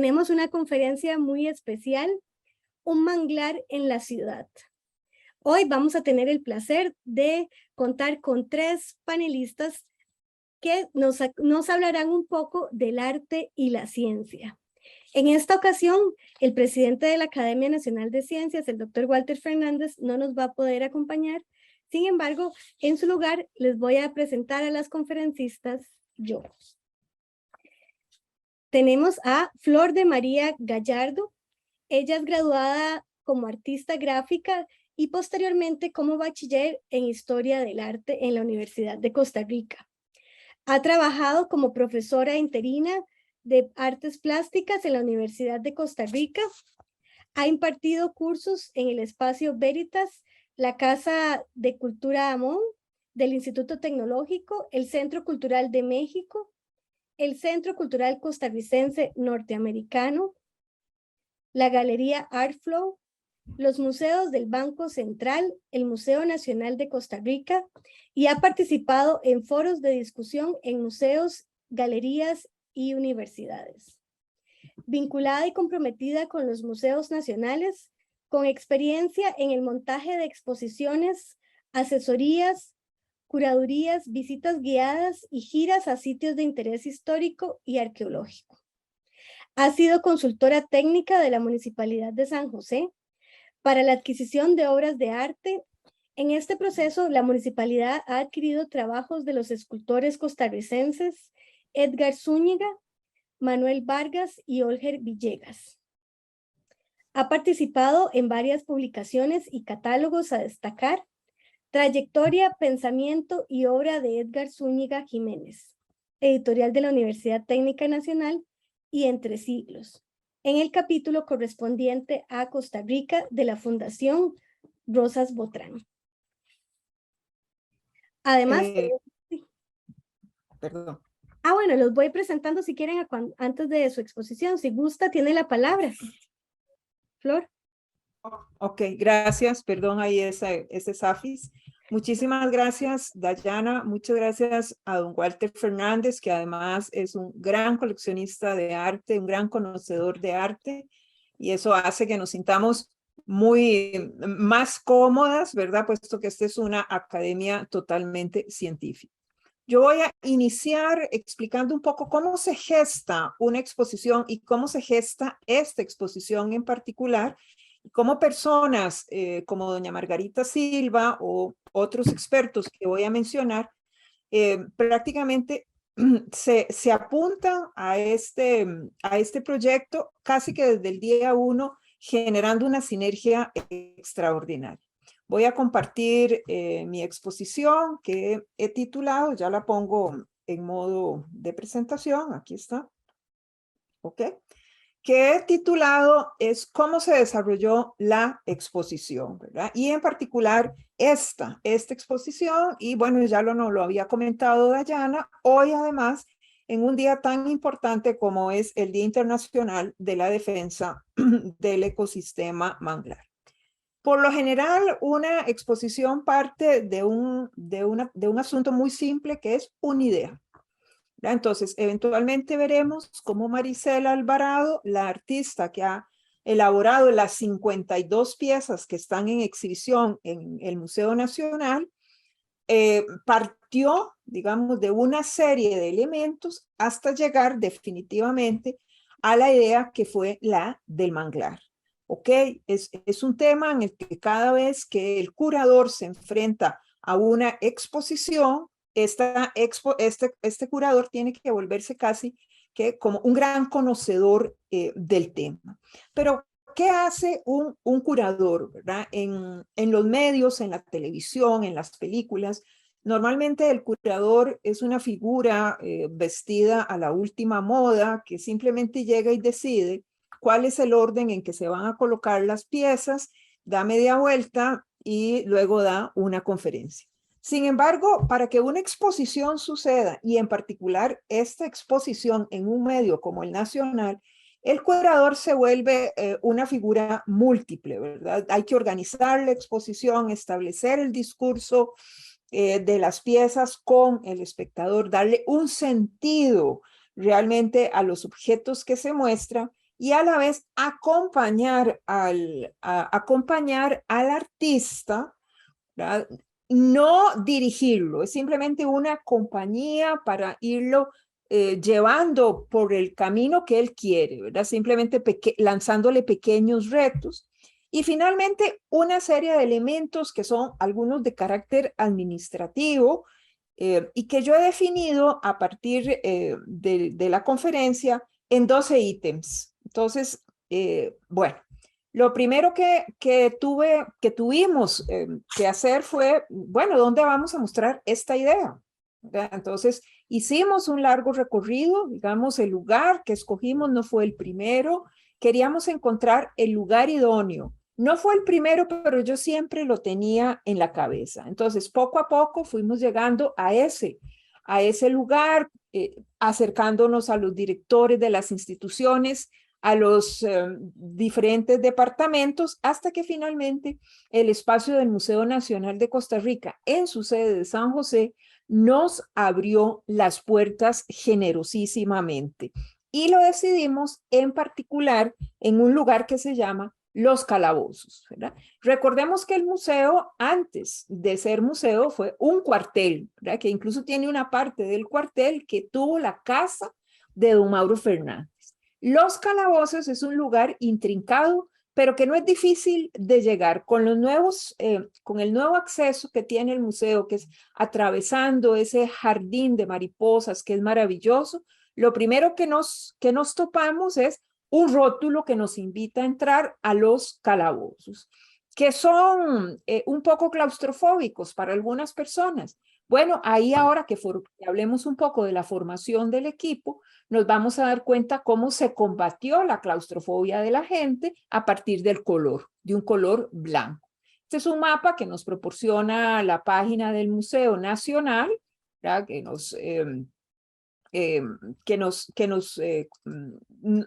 tenemos una conferencia muy especial, Un manglar en la ciudad. Hoy vamos a tener el placer de contar con 3 panelistas que nos hablarán un poco del arte y la ciencia. En esta ocasión, el presidente de la Academia Nacional de Ciencias, el doctor Walter Fernández, no nos va a poder acompañar. Sin embargo, en su lugar, les voy a presentar a las conferencistas yo. Tenemos a Flor de María Gallardo. Ella es graduada como artista gráfica y posteriormente como bachiller en Historia del Arte en la Universidad de Costa Rica. Ha trabajado como profesora interina de artes plásticas en la Universidad de Costa Rica. Ha impartido cursos en el espacio Veritas, la Casa de Cultura Amón, del Instituto Tecnológico, el Centro Cultural de México, el Centro Cultural Costarricense Norteamericano, la Galería Artflow, los museos del Banco Central, el Museo Nacional de Costa Rica, y ha participado en foros de discusión en museos, galerías y universidades. Vinculada y comprometida con los museos nacionales, con experiencia en el montaje de exposiciones, asesorías, curadurías, visitas guiadas y giras a sitios de interés histórico y arqueológico. Ha sido consultora técnica de la Municipalidad de San José para la adquisición de obras de arte. En este proceso, la municipalidad ha adquirido trabajos de los escultores costarricenses Edgar Zúñiga, Manuel Vargas y Olger Villegas. Ha participado en varias publicaciones y catálogos a destacar: Trayectoria, pensamiento y obra de Edgar Zúñiga Jiménez, editorial de la Universidad Técnica Nacional, y Entre Siglos, en el capítulo correspondiente a Costa Rica de la Fundación Rosas Botrán. Además, sí. Perdón. Bueno, los voy presentando si quieren antes de su exposición. Si gusta, tiene la palabra. Flor. Ok, gracias. Perdón, ahí ese Safis. Muchísimas gracias, Dayana. Muchas gracias a don Walter Fernández, que además es un gran coleccionista de arte, un gran conocedor de arte, y eso hace que nos sintamos muy más cómodas, ¿verdad? Puesto que esta es una academia totalmente científica. Yo voy a iniciar explicando un poco cómo se gesta una exposición y cómo se gesta esta exposición en particular, cómo personas como doña Margarita Silva o otros expertos que voy a mencionar prácticamente se apuntan a este proyecto casi que desde el día 1, generando una sinergia extraordinaria. Voy a compartir mi exposición que he titulado, ya la pongo en modo de presentación, aquí está, ¿ok? Que he titulado es cómo se desarrolló la exposición, ¿verdad? Y en particular esta exposición, y bueno, ya lo había comentado Dayana, hoy además en un día tan importante como es el Día Internacional de la Defensa del Ecosistema Manglar. Por lo general, una exposición parte de un asunto muy simple que es una idea. Entonces, eventualmente veremos cómo Marisela Alvarado, la artista que ha elaborado las 52 piezas que están en exhibición en el Museo Nacional, partió, digamos, de una serie de elementos hasta llegar definitivamente a la idea que fue la del manglar. ¿Ok? Es un tema en el que cada vez que el curador se enfrenta a una exposición, este curador tiene que volverse casi que como un gran conocedor del tema. Pero, ¿qué hace un curador, ¿verdad? En los medios, en la televisión, en las películas, normalmente el curador es una figura vestida a la última moda que simplemente llega y decide cuál es el orden en que se van a colocar las piezas, da media vuelta y luego da una conferencia. Sin embargo, para que una exposición suceda, y en particular esta exposición en un medio como el Nacional, el curador se vuelve una figura múltiple, ¿verdad? Hay que organizar la exposición, establecer el discurso de las piezas con el espectador, darle un sentido realmente a los objetos que se muestran y a la vez acompañar acompañar al artista, ¿verdad? No dirigirlo, es simplemente una compañía para irlo llevando por el camino que él quiere, ¿verdad? Simplemente lanzándole pequeños retos. Y finalmente, una serie de elementos que son algunos de carácter administrativo y que yo he definido a partir de la conferencia en 12 ítems. Entonces, bueno, lo primero que tuvimos que hacer fue, bueno, ¿dónde vamos a mostrar esta idea? ¿Verdad? Entonces, hicimos un largo recorrido, digamos, el lugar que escogimos no fue el primero, queríamos encontrar el lugar idóneo. No fue el primero, pero yo siempre lo tenía en la cabeza. Entonces, poco a poco fuimos llegando a ese lugar, acercándonos a los directores de las instituciones, a los diferentes departamentos, hasta que finalmente el espacio del Museo Nacional de Costa Rica, en su sede de San José, nos abrió las puertas generosísimamente. Y lo decidimos en particular en un lugar que se llama Los Calabozos, ¿verdad? Recordemos que el museo, antes de ser museo, fue un cuartel, ¿verdad? Que incluso tiene una parte del cuartel que tuvo la casa de don Mauro Fernández. Los Calabozos es un lugar intrincado, pero que no es difícil de llegar. Con el nuevo acceso que tiene el museo, que es atravesando ese jardín de mariposas, que es maravilloso, lo primero que nos topamos es un rótulo que nos invita a entrar a los calabozos, que son un poco claustrofóbicos para algunas personas. Bueno, ahí ahora que hablemos un poco de la formación del equipo, nos vamos a dar cuenta cómo se combatió la claustrofobia de la gente a partir del color, de un color blanco. Este es un mapa que nos proporciona la página del Museo Nacional, ¿verdad?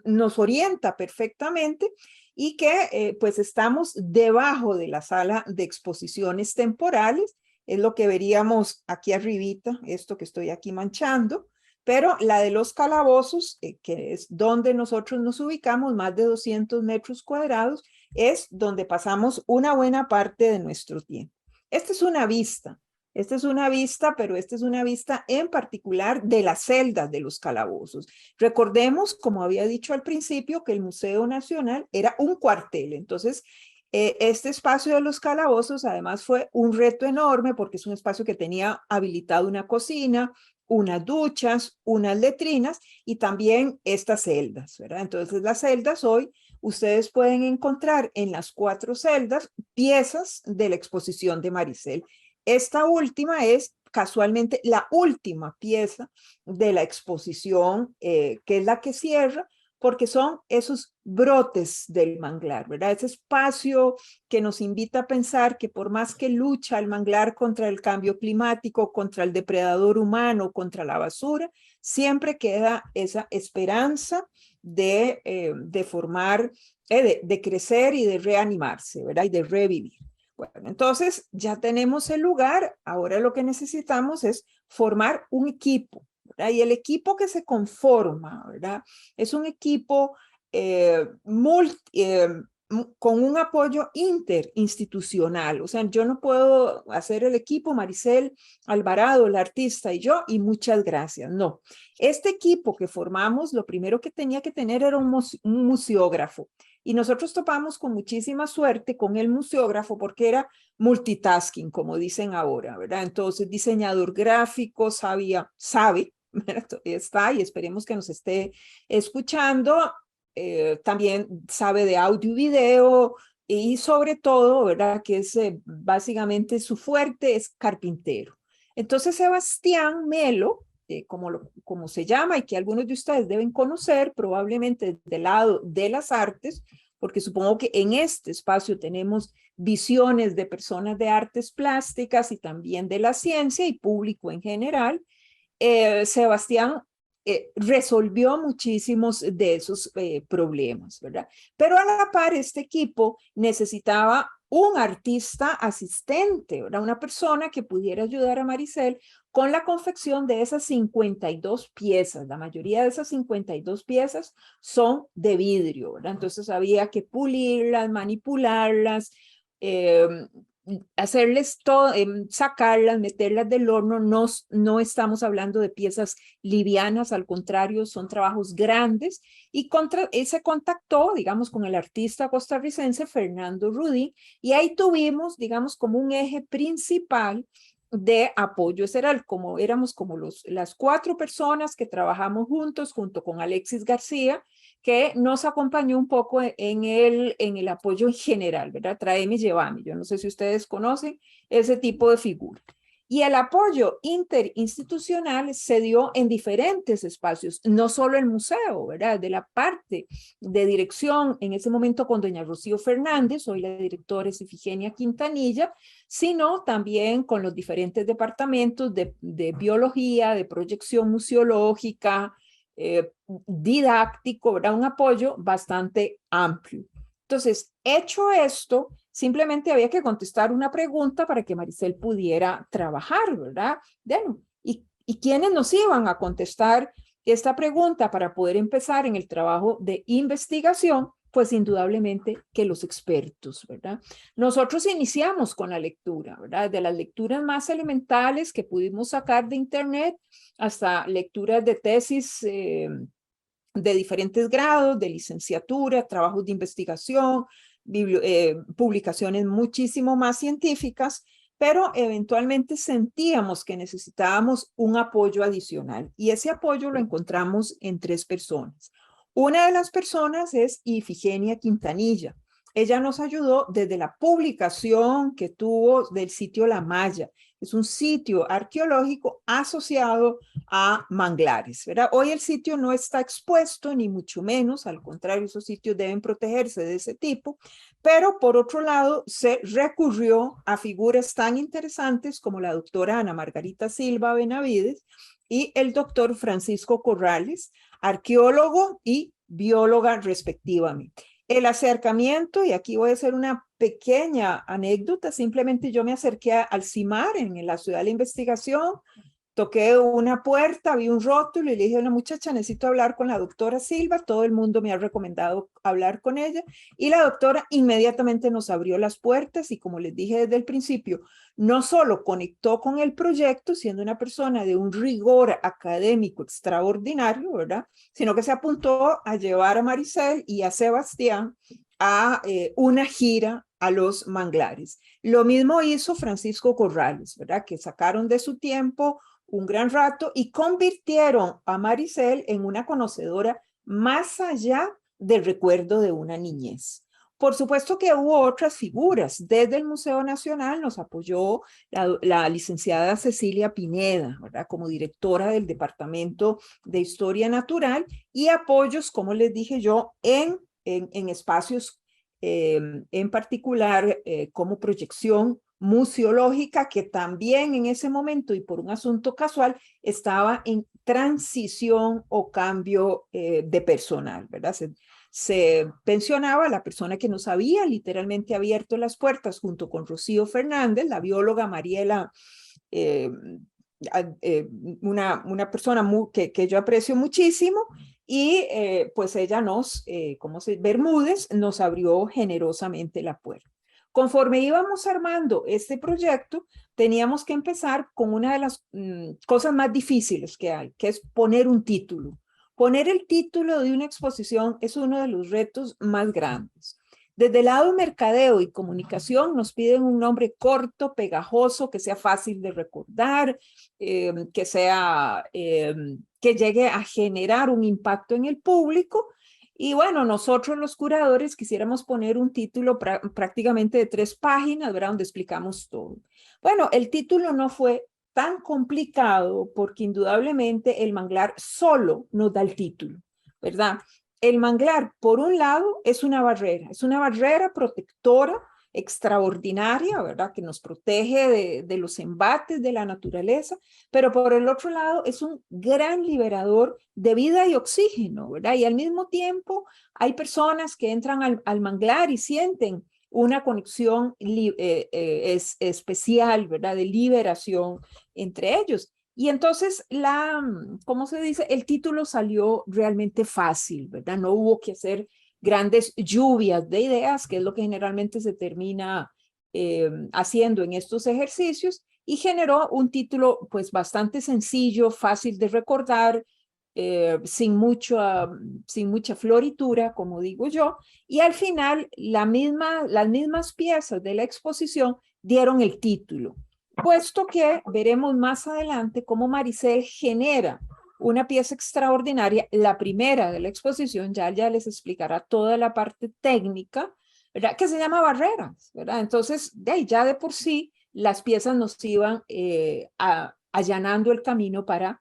Nos orienta perfectamente y que pues estamos debajo de la sala de exposiciones temporales, es lo que veríamos aquí arribita, esto que estoy aquí manchando, pero la de los calabozos, que es donde nosotros nos ubicamos, más de 200 metros cuadrados, es donde pasamos una buena parte de nuestro tiempo. Esta es una vista. Esta es una vista, pero esta es una vista en particular de las celdas de los calabozos. Recordemos, como había dicho al principio, que el Museo Nacional era un cuartel. Entonces, este espacio de los calabozos además fue un reto enorme porque es un espacio que tenía habilitado una cocina, unas duchas, unas letrinas y también estas celdas, ¿verdad? Entonces, las celdas hoy ustedes pueden encontrar en las 4 celdas piezas de la exposición de Maricel. Esta última es casualmente la última pieza de la exposición, que es la que cierra, porque son esos brotes del manglar, ¿verdad? Ese espacio que nos invita a pensar que por más que lucha el manglar contra el cambio climático, contra el depredador humano, contra la basura, siempre queda esa esperanza de formar, de crecer y de reanimarse, ¿verdad? Y de revivir. Bueno, entonces ya tenemos el lugar, ahora lo que necesitamos es formar un equipo, ¿verdad? Y el equipo que se conforma, ¿verdad? Es un equipo con un apoyo interinstitucional. O sea, yo no puedo hacer el equipo Maricel Alvarado, la artista, y yo, y muchas gracias. No, este equipo que formamos, lo primero que tenía que tener era un museógrafo. Y nosotros topamos con muchísima suerte con el museógrafo porque era multitasking, como dicen ahora, ¿verdad? Entonces, diseñador gráfico, sabe, está y esperemos que nos esté escuchando. También sabe de audio y video y sobre todo, ¿verdad? Que es básicamente su fuerte es carpintero. Entonces, Sebastián Melo, como se llama y que algunos de ustedes deben conocer, probablemente del lado de las artes, porque supongo que en este espacio tenemos visiones de personas de artes plásticas y también de la ciencia y público en general. Sebastián resolvió muchísimos de esos problemas, ¿verdad? Pero a la par, este equipo necesitaba un artista asistente, ¿verdad? Una persona que pudiera ayudar a Maricel con la confección de esas 52 piezas. La mayoría de esas 52 piezas son de vidrio, ¿verdad? Entonces había que pulirlas, manipularlas, hacerles todo, sacarlas, meterlas del horno. No estamos hablando de piezas livianas, al contrario, son trabajos grandes. Y él se contactó, digamos, con el artista costarricense Fernando Rudín, y ahí tuvimos, digamos, como un eje principal de apoyo. Éramos como las 4 personas que trabajamos juntos, junto con Alexis García, que nos acompañó un poco en el apoyo en general, ¿verdad? Tráeme y llévame. Yo no sé si ustedes conocen ese tipo de figura. Y el apoyo interinstitucional se dio en diferentes espacios, no solo el museo, ¿verdad? De la parte de dirección, en ese momento con doña Rocío Fernández, hoy la directora es Ifigenia Quintanilla, sino también con los diferentes departamentos de biología, de proyección museológica, didáctico, ¿verdad? Un apoyo bastante amplio. Entonces, hecho esto, simplemente había que contestar una pregunta para que Maricel pudiera trabajar, ¿verdad? Bueno, ¿y quiénes nos iban a contestar esta pregunta para poder empezar en el trabajo de investigación? Pues indudablemente que los expertos, ¿verdad? Nosotros iniciamos con la lectura, ¿verdad? De las lecturas más elementales que pudimos sacar de internet hasta lecturas de tesis de diferentes grados, de licenciatura, trabajos de investigación, publicaciones muchísimo más científicas, pero eventualmente sentíamos que necesitábamos un apoyo adicional, y ese apoyo lo encontramos en 3 personas. Una de las personas es Ifigenia Quintanilla. Ella nos ayudó desde la publicación que tuvo del sitio La Maya. Es un sitio arqueológico asociado a manglares, ¿verdad? Hoy el sitio no está expuesto, ni mucho menos, al contrario, esos sitios deben protegerse de ese tipo, pero por otro lado se recurrió a figuras tan interesantes como la doctora Ana Margarita Silva Benavides y el doctor Francisco Corrales, arqueólogo y bióloga respectivamente. El acercamiento, y aquí voy a hacer una pequeña anécdota, simplemente yo me acerqué al CIMAR en la ciudad de la investigación, toqué una puerta, vi un rótulo y le dije a una muchacha, necesito hablar con la doctora Silva, todo el mundo me ha recomendado hablar con ella, y la doctora inmediatamente nos abrió las puertas y, como les dije desde el principio, no solo conectó con el proyecto, siendo una persona de un rigor académico extraordinario, ¿verdad? Sino que se apuntó a llevar a Maricel y a Sebastián a una gira a los manglares. Lo mismo hizo Francisco Corrales, ¿verdad? Que sacaron de su tiempo un gran rato y convirtieron a Maricel en una conocedora más allá del recuerdo de una niñez. Por supuesto que hubo otras figuras. Desde el Museo Nacional nos apoyó la licenciada Cecilia Pineda, ¿verdad? Como directora del Departamento de Historia Natural, y apoyos, como les dije yo, en espacios en particular como proyección museológica, que también en ese momento y por un asunto casual estaba en transición o cambio de personal, ¿verdad? Se pensionaba la persona que nos había literalmente abierto las puertas junto con Rocío Fernández, la bióloga Mariela, eh, una persona que yo aprecio muchísimo, y pues ella Bermúdez nos abrió generosamente la puerta. Conforme íbamos armando este proyecto, teníamos que empezar con una de las cosas más difíciles que hay, que es poner un título. Poner el título de una exposición es uno de los retos más grandes. Desde el lado mercadeo y comunicación nos piden un nombre corto, pegajoso, que sea fácil de recordar, que llegue a generar un impacto en el público. Y bueno, nosotros los curadores quisiéramos poner un título prácticamente de 3 páginas, ¿verdad? Donde explicamos todo. Bueno, el título no fue tan complicado porque indudablemente el manglar solo nos da el título, ¿verdad? El manglar, por un lado, es una barrera protectora extraordinaria, ¿verdad? Que nos protege de los embates de la naturaleza, pero por el otro lado es un gran liberador de vida y oxígeno, ¿verdad? Y al mismo tiempo hay personas que entran al manglar y sienten una conexión especial, ¿verdad? De liberación entre ellos. Y entonces, ¿cómo se dice? El título salió realmente fácil, ¿verdad? No hubo que hacer grandes lluvias de ideas, que es lo que generalmente se termina haciendo en estos ejercicios, y generó un título pues bastante sencillo, fácil de recordar, sin mucha floritura, como digo yo, y al final las mismas piezas de la exposición dieron el título, puesto que veremos más adelante cómo Maricel genera una pieza extraordinaria, la primera de la exposición, ya les explicará toda la parte técnica, ¿verdad? Que se llama Barreras, ¿verdad? Entonces, ya de por sí, las piezas nos iban allanando el camino para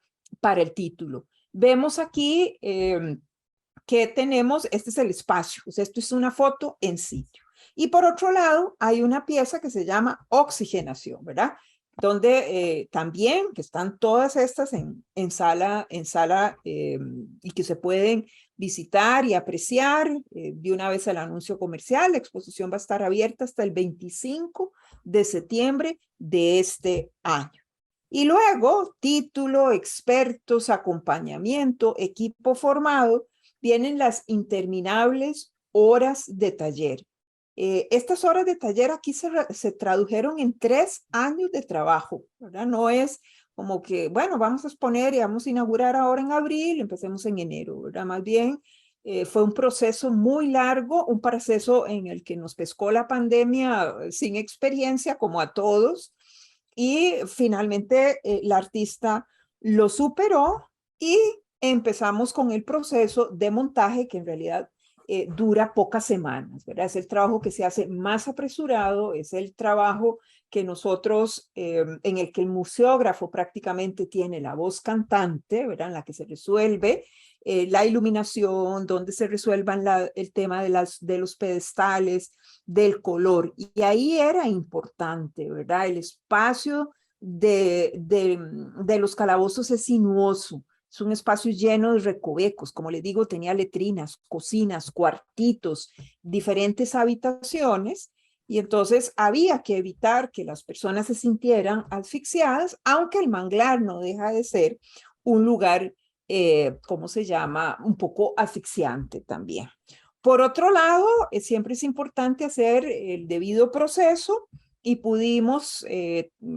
el título. Vemos aquí que tenemos, este es el espacio, o sea, esto es una foto en sitio. Y por otro lado, hay una pieza que se llama Oxigenación, ¿verdad? Donde también, que están todas estas en sala y que se pueden visitar y apreciar de una vez el anuncio comercial. La exposición va a estar abierta hasta el 25 de septiembre de este año. Y luego, título, expertos, acompañamiento, equipo formado, vienen las interminables horas de taller. Estas horas de taller aquí se tradujeron en 3 años de trabajo, ¿verdad? No es como que, bueno, vamos a exponer y vamos a inaugurar ahora en abril, empecemos en enero, ¿verdad? Más bien, fue un proceso muy largo, un proceso en el que nos pescó la pandemia sin experiencia, como a todos, y finalmente la artista lo superó y empezamos con el proceso de montaje, que en realidad dura pocas semanas, ¿verdad? Es el trabajo que se hace más apresurado, es el trabajo que nosotros, en el que el museógrafo prácticamente tiene la voz cantante, ¿verdad? En la que se resuelve la iluminación, donde se resuelvan el tema de los pedestales, del color. Y ahí era importante, ¿verdad? El espacio de los calabozos es sinuoso. Es un espacio lleno de recovecos, como les digo, tenía letrinas, cocinas, cuartitos, diferentes habitaciones, y entonces había que evitar que las personas se sintieran asfixiadas, aunque el manglar no deja de ser un lugar, ¿cómo se llama? Un poco asfixiante también. Por otro lado, siempre es importante hacer el debido proceso y pudimos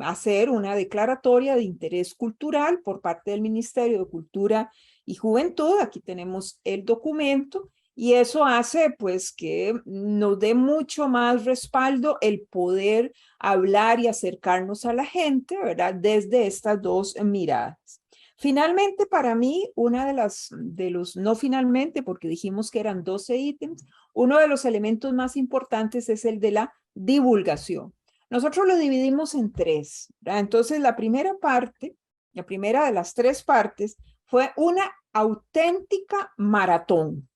hacer una declaratoria de interés cultural por parte del Ministerio de Cultura y Juventud. Aquí tenemos el documento y eso hace pues que nos dé mucho más respaldo el poder hablar y acercarnos a la gente, ¿verdad? Desde estas dos miradas. Finalmente, para mí, no finalmente, porque dijimos que eran 12 ítems, uno de los elementos más importantes es el de la divulgación. Nosotros lo dividimos en 3, ¿verdad? Entonces, la primera parte, la primera de las 3 partes, fue una auténtica maratón,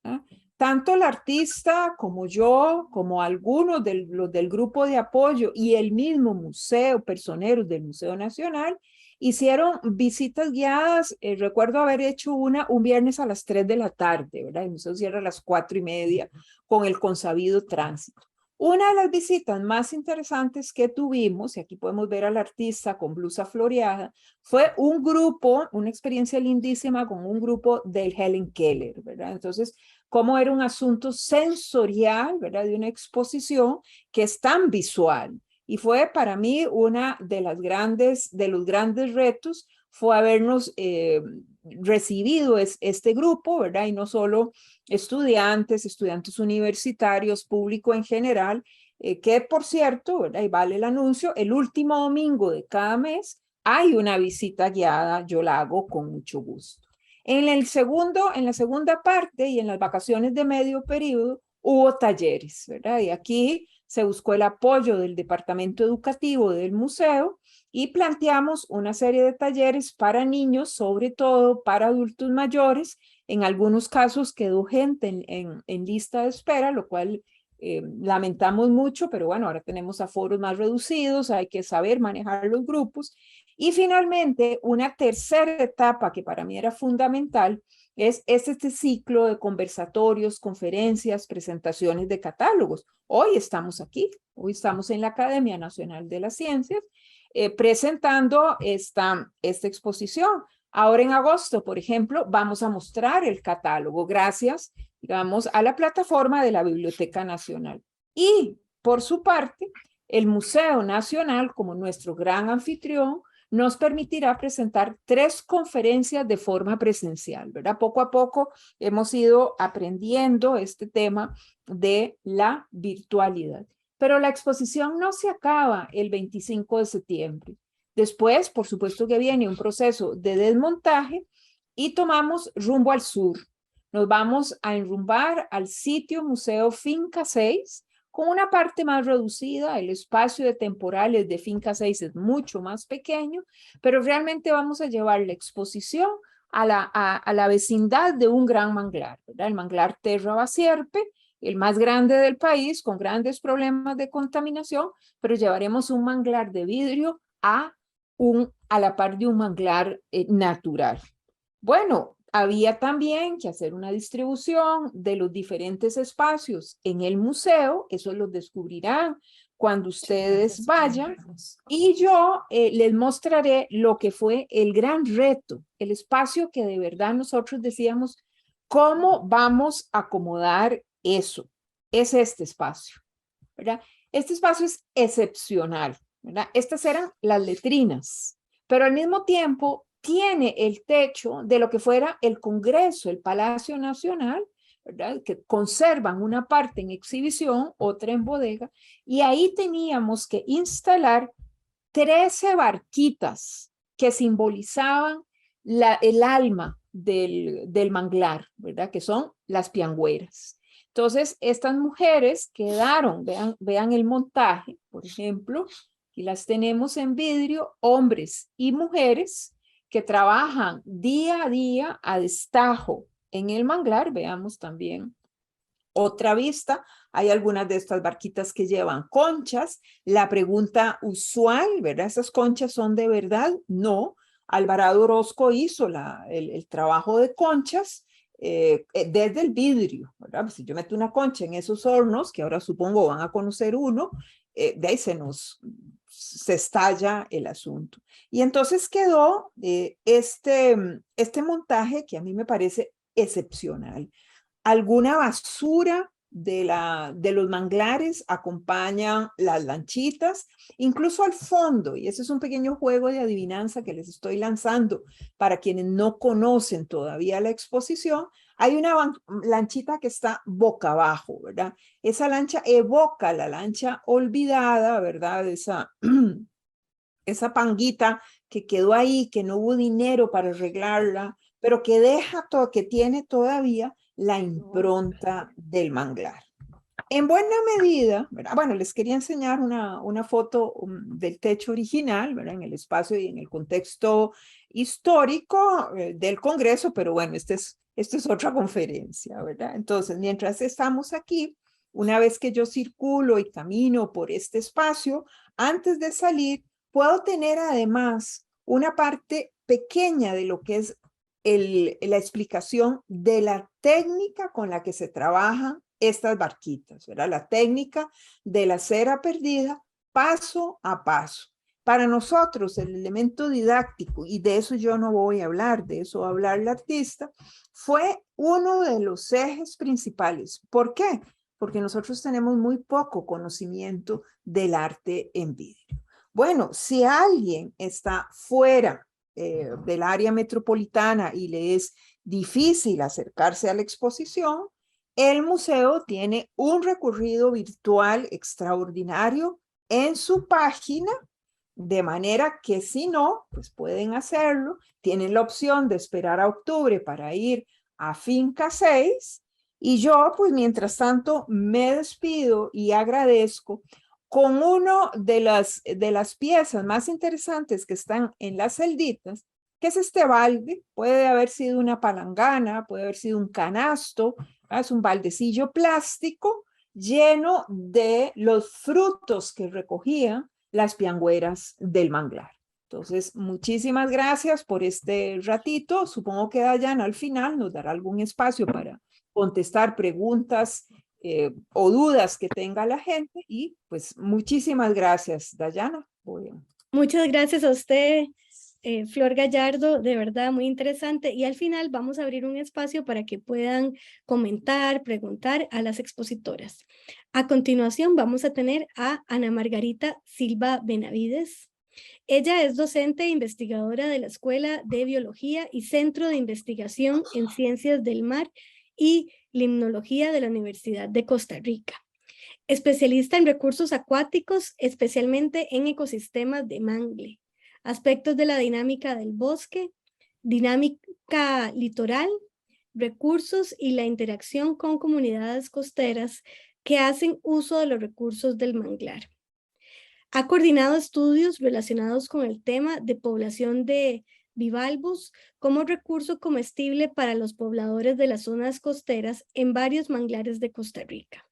¿verdad? Tanto el artista como yo, como algunos los del grupo de apoyo y el mismo museo, personeros del Museo Nacional, hicieron visitas guiadas. Recuerdo haber hecho una un viernes a las 3 de la tarde, ¿verdad? El museo cierra a las 4:30 con el consabido tránsito. Una de las visitas más interesantes que tuvimos, y aquí podemos ver al artista con blusa floreada, fue un grupo, una experiencia lindísima con un grupo del Helen Keller, ¿verdad? Entonces, cómo era un asunto sensorial, ¿verdad? De una exposición que es tan visual. Y fue para mí una de los grandes retos, fue habernos recibido este grupo, ¿verdad? Y no solo estudiantes universitarios, público en general, que por cierto, ¿verdad? Y vale el anuncio, el último domingo de cada mes hay una visita guiada, yo la hago con mucho gusto. En la segunda parte y en las vacaciones de medio periodo hubo talleres, ¿verdad? Y aquí se buscó el apoyo del departamento educativo del museo y planteamos una serie de talleres para niños, sobre todo para adultos mayores. En algunos casos quedó gente en lista de espera, lo cual lamentamos mucho, pero bueno, ahora tenemos aforos más reducidos, hay que saber manejar los grupos. Y finalmente, una tercera etapa que para mí era fundamental es este ciclo de conversatorios, conferencias, presentaciones de catálogos. Hoy estamos aquí, hoy estamos en la Academia Nacional de las Ciencias, presentando esta exposición. Ahora en agosto, por ejemplo, vamos a mostrar el catálogo gracias, digamos, a la plataforma de la Biblioteca Nacional. Y, por su parte, el Museo Nacional, como nuestro gran anfitrión, nos permitirá presentar 3 conferencias de forma presencial, ¿verdad? Poco a poco hemos ido aprendiendo este tema de la virtualidad. Pero la exposición no se acaba el 25 de septiembre. Después, por supuesto que viene un proceso de desmontaje y tomamos rumbo al sur. Nos vamos a enrumbar al sitio Museo Finca 6, con una parte más reducida. El espacio de temporales de Finca 6 es mucho más pequeño, pero realmente vamos a llevar la exposición a la vecindad de un gran manglar, ¿verdad? El manglar Terra Basierpe, el más grande del país, con grandes problemas de contaminación, pero llevaremos un manglar de vidrio a la par de un manglar natural. Bueno, había también que hacer una distribución de los diferentes espacios en el museo, eso lo descubrirán cuando ustedes vayan, y yo les mostraré lo que fue el gran reto, el espacio que de verdad nosotros decíamos, ¿cómo vamos a acomodar eso? Es este espacio, ¿verdad? Este espacio es excepcional, ¿verdad? Estas eran las letrinas, pero al mismo tiempo tiene el techo de lo que fuera el Congreso, el Palacio Nacional, ¿verdad? Que conservan una parte en exhibición, otra en bodega, y ahí teníamos que instalar 13 barquitas que simbolizaban el alma del manglar, ¿verdad? Que son las piangüeras. Entonces, estas mujeres quedaron, vean el montaje, por ejemplo, y las tenemos en vidrio, hombres y mujeres que trabajan día a día a destajo en el manglar. Veamos también otra vista. Hay algunas de estas barquitas que llevan conchas. La pregunta usual, ¿verdad? ¿Esas conchas son de verdad? No. Alvarado Orozco hizo el trabajo de conchas desde el vidrio, ¿verdad? Pues si yo meto una concha en esos hornos, que ahora supongo van a conocer uno, de ahí se estalla el asunto. Y entonces quedó este montaje que a mí me parece excepcional. Alguna basura de los manglares acompañan las lanchitas, incluso al fondo, y ese es un pequeño juego de adivinanza que les estoy lanzando para quienes no conocen todavía la exposición. Hay una lanchita que está boca abajo, ¿verdad? Esa lancha evoca la lancha olvidada, ¿verdad? Esa panguita que quedó ahí, que no hubo dinero para arreglarla, pero que que tiene todavía la impronta del manglar. En buena medida, ¿verdad? Bueno, les quería enseñar una foto del techo original, ¿verdad? En el espacio y en el contexto histórico del Congreso, pero bueno, esta es otra conferencia, ¿verdad? Entonces, mientras estamos aquí, una vez que yo circulo y camino por este espacio, antes de salir, puedo tener además una parte pequeña de lo que es la explicación de la técnica con la que se trabajan estas barquitas, ¿verdad? La técnica de la cera perdida paso a paso. Para nosotros el elemento didáctico, y de eso yo no voy a hablar, de eso va a hablar el artista, fue uno de los ejes principales. ¿Por qué? Porque nosotros tenemos muy poco conocimiento del arte en vidrio. Bueno, si alguien está fuera del área metropolitana y le es difícil acercarse a la exposición, el museo tiene un recorrido virtual extraordinario en su página, de manera que si no, pues pueden hacerlo. Tienen la opción de esperar a octubre para ir a Finca 6. Y yo, pues mientras tanto, me despido y agradezco con una de las piezas más interesantes que están en las celditas, que es este balde. Puede haber sido una palangana, puede haber sido un canasto, es un baldecillo plástico lleno de los frutos que recogían las piangüeras del manglar. Entonces, muchísimas gracias por este ratito. Supongo que Dayana al final nos dará algún espacio para contestar preguntas o dudas que tenga la gente. Y pues muchísimas gracias, Dayana. Muchas gracias a usted, Flor Gallardo, de verdad muy interesante. Y al final vamos a abrir un espacio para que puedan comentar, preguntar a las expositoras. A continuación vamos a tener a Ana Margarita Silva Benavides. Ella es docente e investigadora de la Escuela de Biología y Centro de Investigación en Ciencias del Mar y Limnología de la Universidad de Costa Rica. Especialista en recursos acuáticos, especialmente en ecosistemas de mangle, aspectos de la dinámica del bosque, dinámica litoral, recursos y la interacción con comunidades costeras que hacen uso de los recursos del manglar. Ha coordinado estudios relacionados con el tema de población de bivalvos como recurso comestible para los pobladores de las zonas costeras en varios manglares de Costa Rica.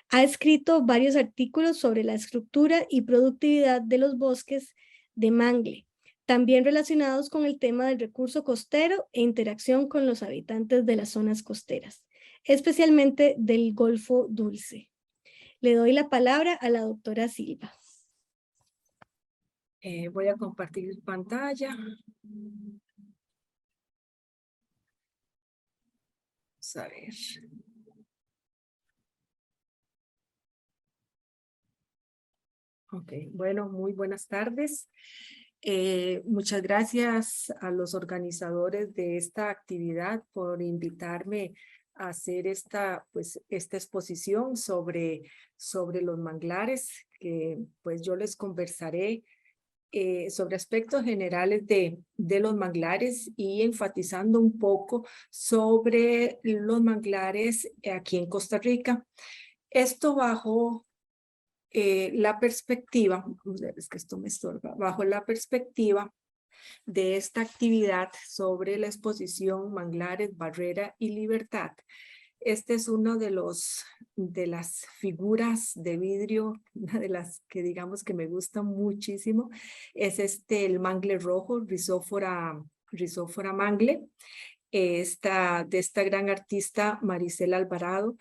Ha escrito varios artículos sobre la estructura y productividad de los bosques de mangle, también relacionados con el tema del recurso costero e interacción con los habitantes de las zonas costeras, especialmente del Golfo Dulce. Le doy la palabra a la doctora Silva. Voy a compartir pantalla. Vamos a ver. Ok, bueno, muy buenas tardes. Muchas gracias a los organizadores de esta actividad por invitarme a hacer esta exposición sobre los manglares, que pues yo les conversaré sobre aspectos generales de los manglares y enfatizando un poco sobre los manglares aquí en Costa Rica. Esto bajo la perspectiva, es que esto me estorba, bajo la perspectiva de esta actividad sobre la exposición Manglares, Barrera y Libertad. Este es uno de las figuras de vidrio, una de las que digamos que me gusta muchísimo, es el mangle rojo, Rhizophora mangle, de esta gran artista Maricela Alvarado,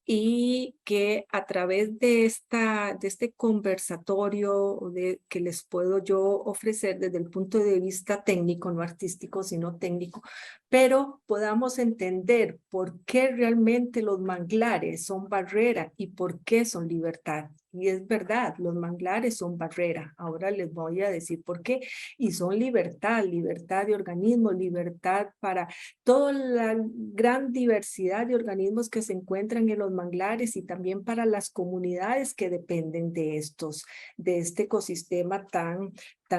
y que a través de este conversatorio que les puedo yo ofrecer desde el punto de vista técnico, no artístico, sino técnico, pero podamos entender por qué realmente los manglares son barrera y por qué son libertad. Y es verdad, los manglares son barrera. Ahora les voy a decir por qué. Y son libertad, libertad de organismos, libertad para toda la gran diversidad de organismos que se encuentran en los manglares y también para las comunidades que dependen de este ecosistema tan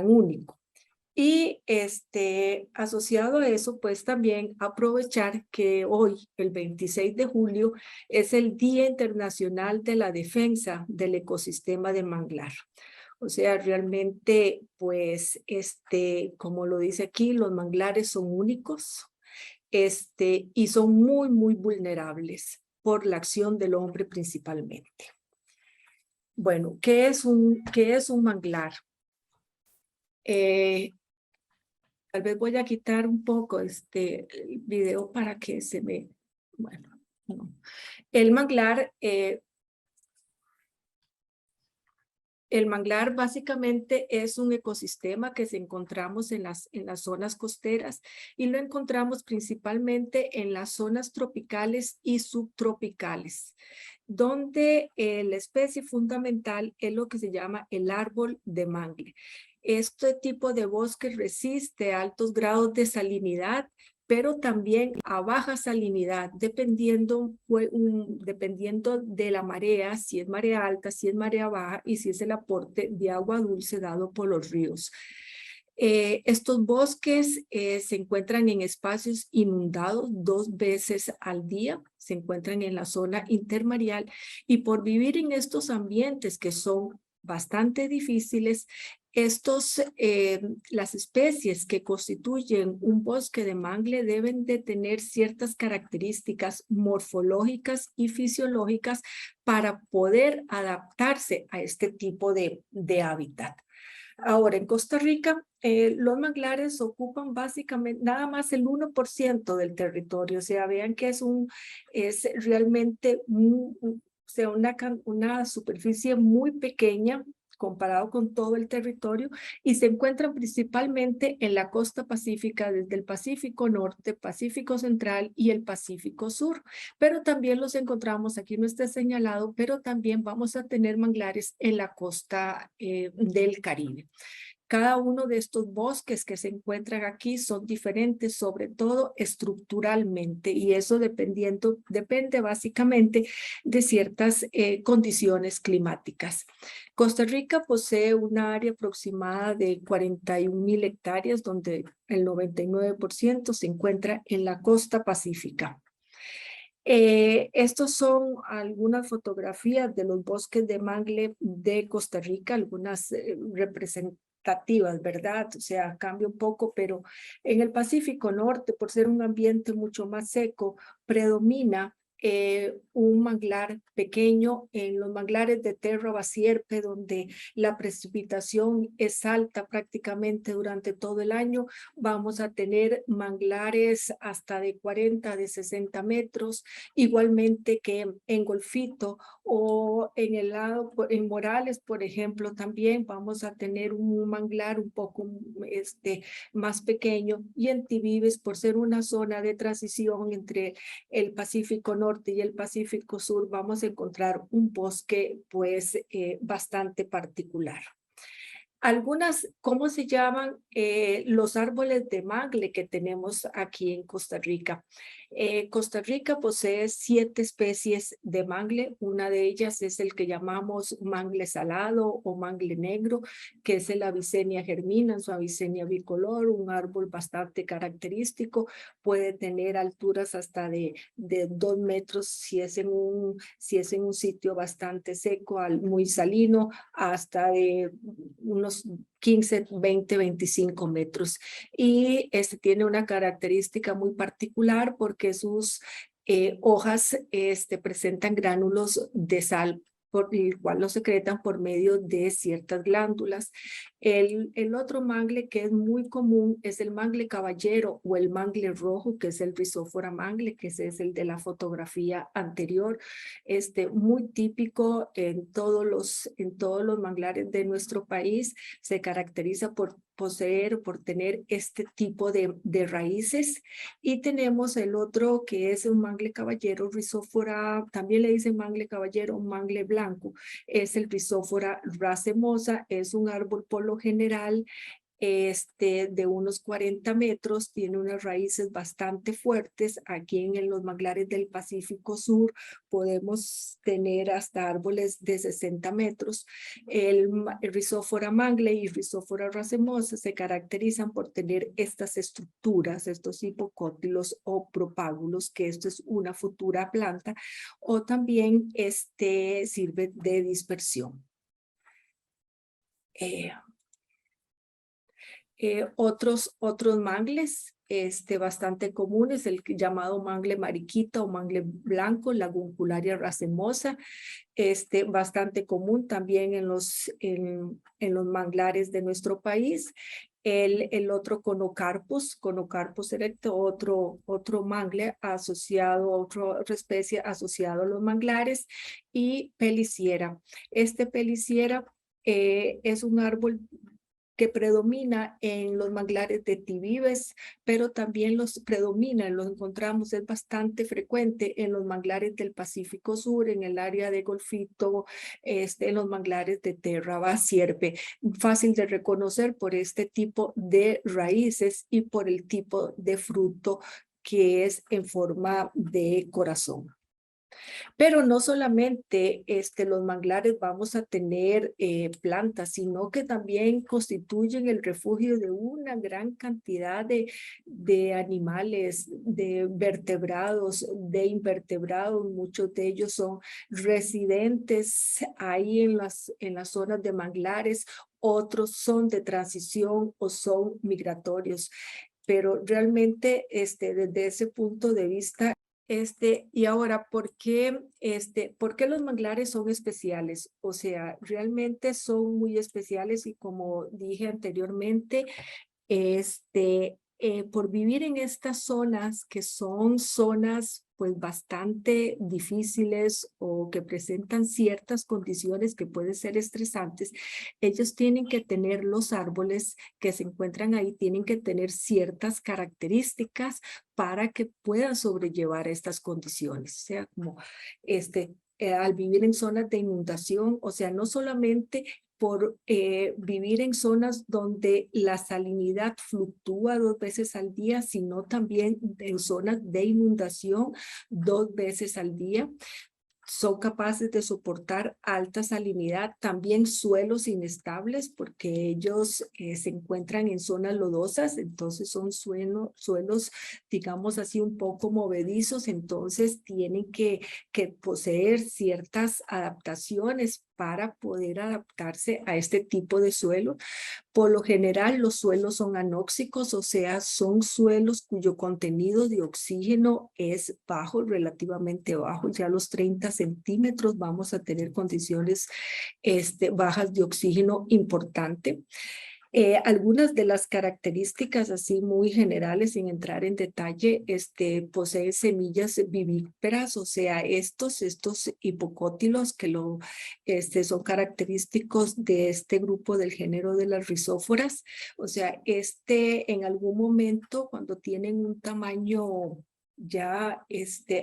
único. Y asociado a eso, pues también aprovechar que hoy, el 26 de julio, es el Día Internacional de la Defensa del Ecosistema de Manglar. O sea, realmente, pues, como lo dice aquí, los manglares son únicos, y son muy, muy vulnerables por la acción del hombre principalmente. Bueno, ¿qué es un manglar? Tal vez voy a quitar un poco el video para que se me... Bueno, no. El manglar básicamente es un ecosistema que se encontramos en las zonas costeras y lo encontramos principalmente en las zonas tropicales y subtropicales, donde la especie fundamental es lo que se llama el árbol de mangle. Este tipo de bosque resiste a altos grados de salinidad, pero también a baja salinidad, dependiendo de la marea, si es marea alta, si es marea baja y si es el aporte de agua dulce dado por los ríos. Estos bosques se encuentran en espacios inundados 2 veces al día, se encuentran en la zona intermareal y por vivir en estos ambientes que son bastante difíciles, las especies que constituyen un bosque de mangle deben de tener ciertas características morfológicas y fisiológicas para poder adaptarse a este tipo de hábitat. Ahora, en Costa Rica, los manglares ocupan básicamente nada más el 1% del territorio. O sea, vean que es realmente una superficie muy pequeña comparado con todo el territorio, y se encuentran principalmente en la costa pacífica, desde el Pacífico Norte, Pacífico Central y el Pacífico Sur, pero también los encontramos, aquí no está señalado, pero también vamos a tener manglares en la costa del Caribe. Cada uno de estos bosques que se encuentran aquí son diferentes, sobre todo estructuralmente, y eso depende básicamente de ciertas condiciones climáticas. Costa Rica posee una área aproximada de 41.000 hectáreas, donde el 99% se encuentra en la costa pacífica. Estos son algunas fotografías de los bosques de mangle de Costa Rica, algunas representativas, ¿verdad? O sea, cambia un poco, pero en el Pacífico Norte, por ser un ambiente mucho más seco, predomina un manglar pequeño. En los manglares de Terra Basierpe, donde la precipitación es alta prácticamente durante todo el año, vamos a tener manglares hasta de 40, de 60 metros, igualmente que en Golfito o en el lado, en Morales, por ejemplo, también vamos a tener un manglar un poco más pequeño, y en Tibibes, por ser una zona de transición entre el Pacífico Norte y el Pacífico Sur, vamos a encontrar un bosque pues bastante particular. Algunas, ¿cómo se llaman los árboles de mangle que tenemos aquí en Costa Rica? Costa Rica posee 7 especies de mangle. Una de ellas es el que llamamos mangle salado o mangle negro, que es el Avicennia germina, su Avicennia bicolor, un árbol bastante característico. Puede tener alturas hasta de 2 metros si es en un sitio bastante seco, muy salino, hasta de unos 15, 20, 25 metros. Y tiene una característica muy particular porque sus hojas presentan gránulos de sal, por el cual lo secretan por medio de ciertas glándulas. El otro mangle que es muy común es el mangle caballero o el mangle rojo, que es el Rhizophora mangle, que ese es el de la fotografía anterior. Muy típico en todos los manglares de nuestro país. Se caracteriza por poseer, por tener este tipo de raíces. Y tenemos el otro que es un mangle caballero, Rhizophora, también le dicen mangle caballero, un mangle blanco, es el Rhizophora racemosa, es un árbol por lo general de unos 40 metros, tiene unas raíces bastante fuertes. Aquí en los manglares del Pacífico Sur podemos tener hasta árboles de 60 metros. El Rhizophora mangle y Rhizophora racemosa se caracterizan por tener estas estructuras, estos hipocótilos o propágulos, que esto es una futura planta, o también sirve de dispersión. Otros mangles bastante comunes, el llamado mangle mariquita o mangle blanco, la Guncularia racemosa, bastante común también en los manglares de nuestro país. El otro Conocarpus erecto, otro mangle asociado, otra especie asociado a los manglares, y Peliciera. Peliciera es un árbol que predomina en los manglares de Tibibes, pero también lo encontramos, es bastante frecuente en los manglares del Pacífico Sur, en el área de Golfito, en los manglares de Terra Basierpe. Fácil de reconocer por este tipo de raíces y por el tipo de fruto que es en forma de corazón. Pero no solamente los manglares vamos a tener plantas, sino que también constituyen el refugio de una gran cantidad de animales, de vertebrados, de invertebrados. Muchos de ellos son residentes ahí en las zonas de manglares, otros son de transición o son migratorios. Pero realmente desde ese punto de vista, y ahora, ¿por qué los manglares son especiales? O sea, realmente son muy especiales, y como dije anteriormente, por vivir en estas zonas que son zonas pues bastante difíciles o que presentan ciertas condiciones que pueden ser estresantes, ellos tienen que tener los árboles que se encuentran ahí, tienen que tener ciertas características para que puedan sobrellevar estas condiciones. O sea, como al vivir en zonas de inundación, o sea, no solamente por vivir en zonas donde la salinidad fluctúa 2 veces al día, sino también en zonas de inundación 2 veces al día. Son capaces de soportar alta salinidad, también suelos inestables, porque ellos se encuentran en zonas lodosas, entonces son suelos, digamos así, un poco movedizos, entonces tienen que poseer ciertas adaptaciones para poder adaptarse a este tipo de suelo. Por lo general, los suelos son anóxicos, o sea, son suelos cuyo contenido de oxígeno es bajo, relativamente bajo. Ya a los 30 centímetros vamos a tener condiciones bajas de oxígeno importante. Algunas de las características así muy generales, sin entrar en detalle, poseen semillas vivíparas, o sea, estos hipocótilos que son característicos de este grupo del género de las rizóforas, o sea, en algún momento cuando tienen un tamaño ya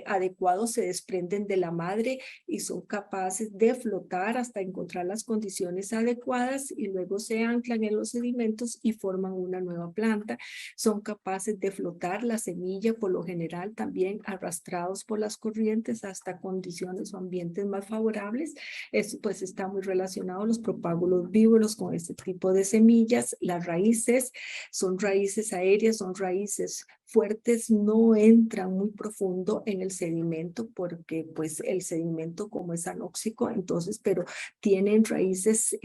adecuado se desprenden de la madre y son capaces de flotar hasta encontrar las condiciones adecuadas y luego se anclan en los sedimentos y forman una nueva planta. Son capaces de flotar la semilla por lo general también arrastrados por las corrientes hasta condiciones o ambientes más favorables. Eso pues está muy relacionado los propágulos vívoros con este tipo de semillas. Las raíces son raíces aéreas, son raíces fuertes, no entran muy profundo en el sedimento porque pues el sedimento como es anóxico, entonces, pero tienen raíces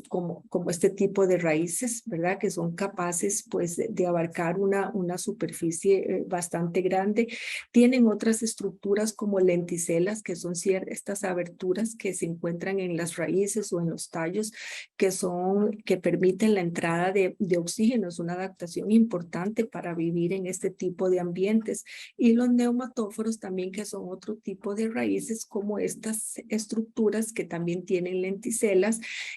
como este tipo de raíces, ¿verdad? Que son capaces pues de abarcar una superficie bastante grande. Tienen otras estructuras como lenticelas, que son estas aberturas que se encuentran en las raíces o en los tallos, que permiten la entrada de oxígeno. Es una adaptación importante para vivir en este tipo de ambientes. Y los neumatóforos también, que son otro tipo de raíces como estas estructuras que también tienen lenticelas,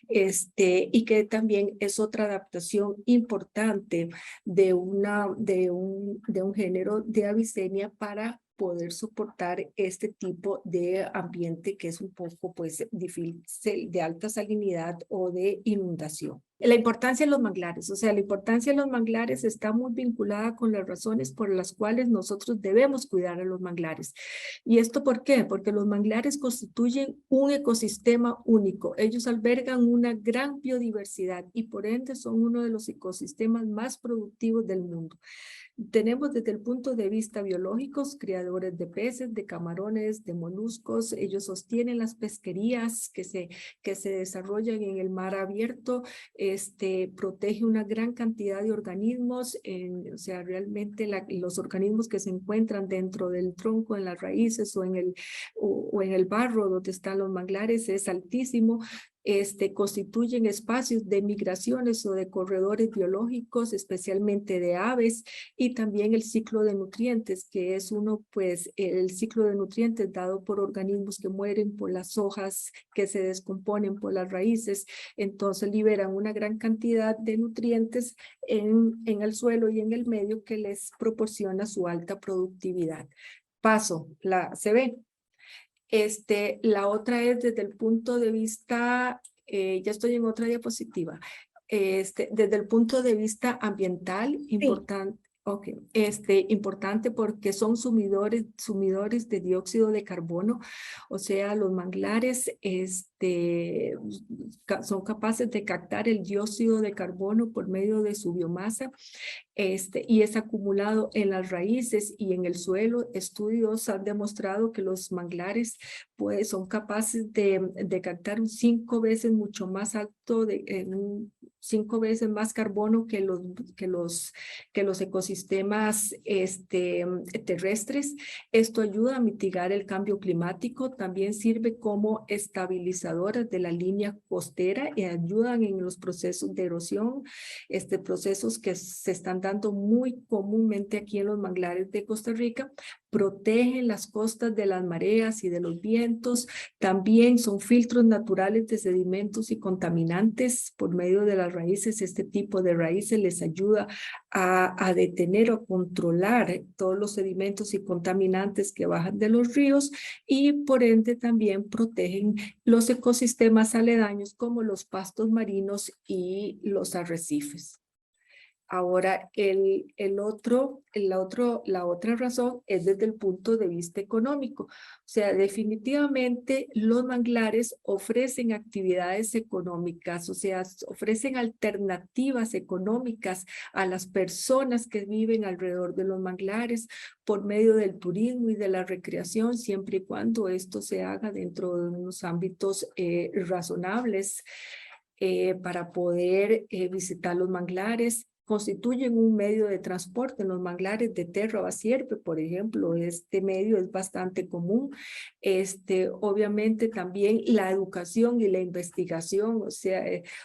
y que también es otra adaptación importante de un género de Avicennia para poder soportar este tipo de ambiente que es un poco pues difícil, de alta salinidad o de inundación. La importancia de los manglares, o sea, la importancia de los manglares está muy vinculada con las razones por las cuales nosotros debemos cuidar a los manglares. ¿Y esto por qué? Porque los manglares constituyen un ecosistema único. Ellos albergan una gran biodiversidad y por ende son uno de los ecosistemas más productivos del mundo. Tenemos desde el punto de vista biológico, criadores de peces, de camarones, de moluscos. Ellos sostienen las pesquerías que se desarrollan en el mar abierto. Protege una gran cantidad de organismos. O sea, realmente los organismos que se encuentran dentro del tronco, en las raíces o en el barro donde están los manglares es altísimo. Constituyen espacios de migraciones o de corredores biológicos, especialmente de aves, y también el ciclo de nutrientes, que es el ciclo de nutrientes dado por organismos que mueren por las hojas que se descomponen por las raíces, entonces liberan una gran cantidad de nutrientes en el suelo y en el medio que les proporciona su alta productividad. Se ve. La otra es desde el punto de vista, ya estoy en otra diapositiva, desde el punto de vista ambiental, importante. Okay. Importante porque son sumidores de dióxido de carbono, o sea, los manglares son capaces de captar el dióxido de carbono por medio de su biomasa, y es acumulado en las raíces y en el suelo. Estudios han demostrado que los manglares son capaces de captar 5 veces mucho más alto, 5 veces más carbono que los ecosistemas terrestres. Esto ayuda a mitigar el cambio climático, también sirve como estabilizadoras de la línea costera y ayudan en los procesos de erosión, procesos que se están dando muy comúnmente aquí en los manglares de Costa Rica. Protegen las costas de las mareas y de los vientos, también son filtros naturales de sedimentos y contaminantes por medio de las raíces. Este tipo de raíces les ayuda a detener o controlar todos los sedimentos y contaminantes que bajan de los ríos y por ende también protegen los ecosistemas aledaños como los pastos marinos y los arrecifes. Ahora, la otra razón es desde el punto de vista económico. O sea, definitivamente los manglares ofrecen actividades económicas, o sea, ofrecen alternativas económicas a las personas que viven alrededor de los manglares por medio del turismo y de la recreación, siempre y cuando esto se haga dentro de unos ámbitos razonables para poder visitar los manglares. Constituyen un medio de transporte en los manglares de Terra Basierpe, por ejemplo. Este medio es bastante común. Obviamente también la educación y la investigación, o sea,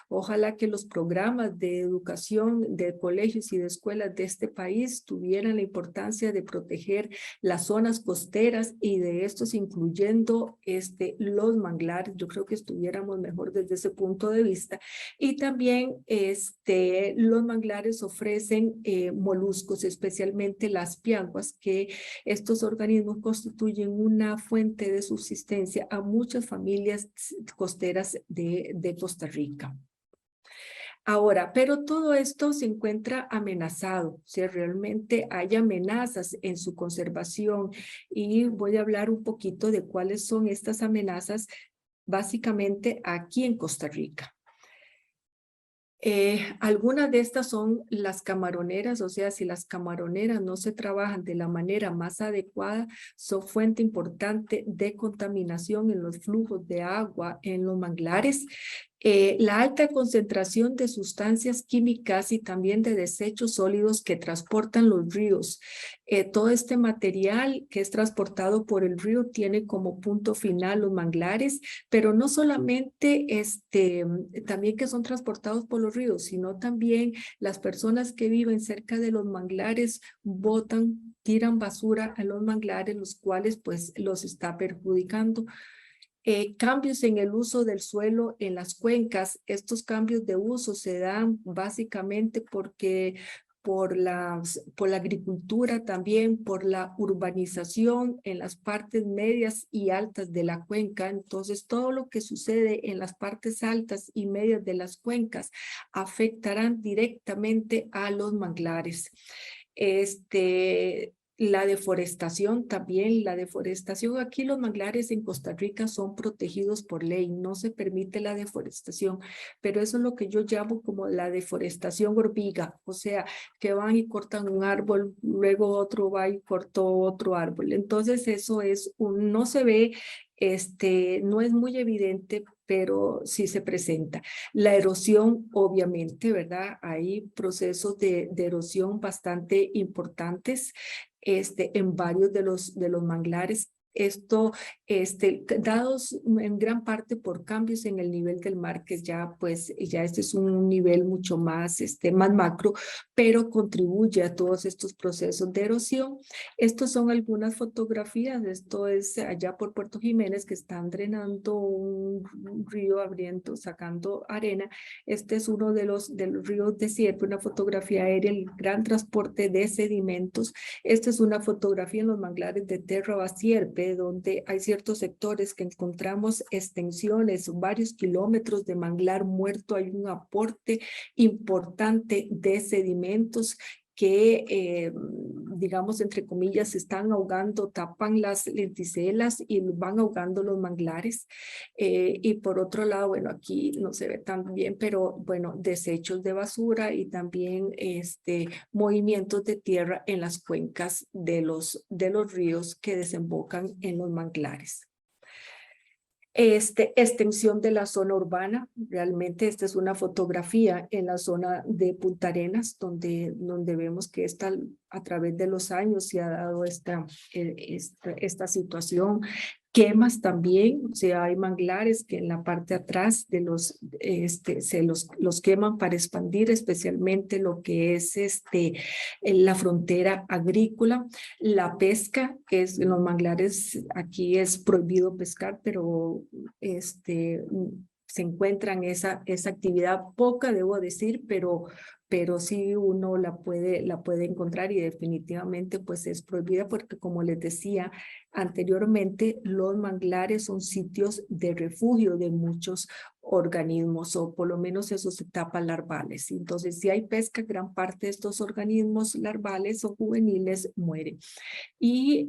ojalá que los programas de educación de colegios y de escuelas de este país tuvieran la importancia de proteger las zonas costeras y de estos incluyendo los manglares. Yo creo que estuviéramos mejor desde ese punto de vista. Y también los manglares ofrecen moluscos, especialmente las pianguas, que estos organismos constituyen una fuente de subsistencia a muchas familias costeras de Costa Rica. Ahora, pero todo esto se encuentra amenazado, o sea, realmente hay amenazas en su conservación y voy a hablar un poquito de cuáles son estas amenazas básicamente aquí en Costa Rica. Algunas de estas son las camaroneras, o sea, si las camaroneras no se trabajan de la manera más adecuada, son fuente importante de contaminación en los flujos de agua en los manglares. La alta concentración de sustancias químicas y también de desechos sólidos que transportan los ríos. Todo este material que es transportado por el río tiene como punto final los manglares, pero no solamente también que son transportados por los ríos, sino también las personas que viven cerca de los manglares tiran basura a los manglares, los cuales pues los está perjudicando. Cambios en el uso del suelo en las cuencas. Estos cambios de uso se dan básicamente porque por la agricultura también, por la urbanización en las partes medias y altas de la cuenca. Entonces, todo lo que sucede en las partes altas y medias de las cuencas afectarán directamente a los manglares. La deforestación también, aquí los manglares en Costa Rica son protegidos por ley, no se permite la deforestación, pero eso es lo que yo llamo como la deforestación hormiga, o sea, que van y cortan un árbol, luego otro va y cortó otro árbol. Entonces eso no se ve, no es muy evidente, pero sí se presenta. La erosión, obviamente, ¿verdad? Hay procesos de erosión bastante importantes en varios de los manglares. Esto, dados en gran parte por cambios en el nivel del mar, que ya, pues, ya este es un nivel mucho más, más macro, pero contribuye a todos estos procesos de erosión. Estos son algunas fotografías. Esto es allá por Puerto Jiménez, que están drenando un río, sacando arena. Este es uno de los ríos de Sierpe, una fotografía aérea, el gran transporte de sedimentos. Esta es una fotografía en los manglares de Terra Basierpe, donde hay ciertos sectores que encontramos extensiones, varios kilómetros de manglar muerto. Hay un aporte importante de sedimentos que, digamos, entre comillas, se están ahogando, tapan las lenticelas y van ahogando los manglares. Y por otro lado, bueno, aquí no se ve tan bien, pero bueno, desechos de basura y también movimientos de tierra en las cuencas de los ríos que desembocan en los manglares. Extensión de la zona urbana. Realmente esta es una fotografía en la zona de Punta Arenas, donde vemos que a través de los años se ha dado esta situación. Quemas también, o sea, hay manglares que en la parte de atrás de se los queman para expandir especialmente lo que es en la frontera agrícola. La pesca, que es en los manglares, aquí es prohibido pescar, pero se encuentran esa actividad poca, debo decir, pero sí uno la puede encontrar y definitivamente pues es prohibida porque, como les decía anteriormente, los manglares son sitios de refugio de muchos organismos, o por lo menos esos etapas larvales. Entonces, si hay pesca, gran parte de estos organismos larvales o juveniles mueren. Y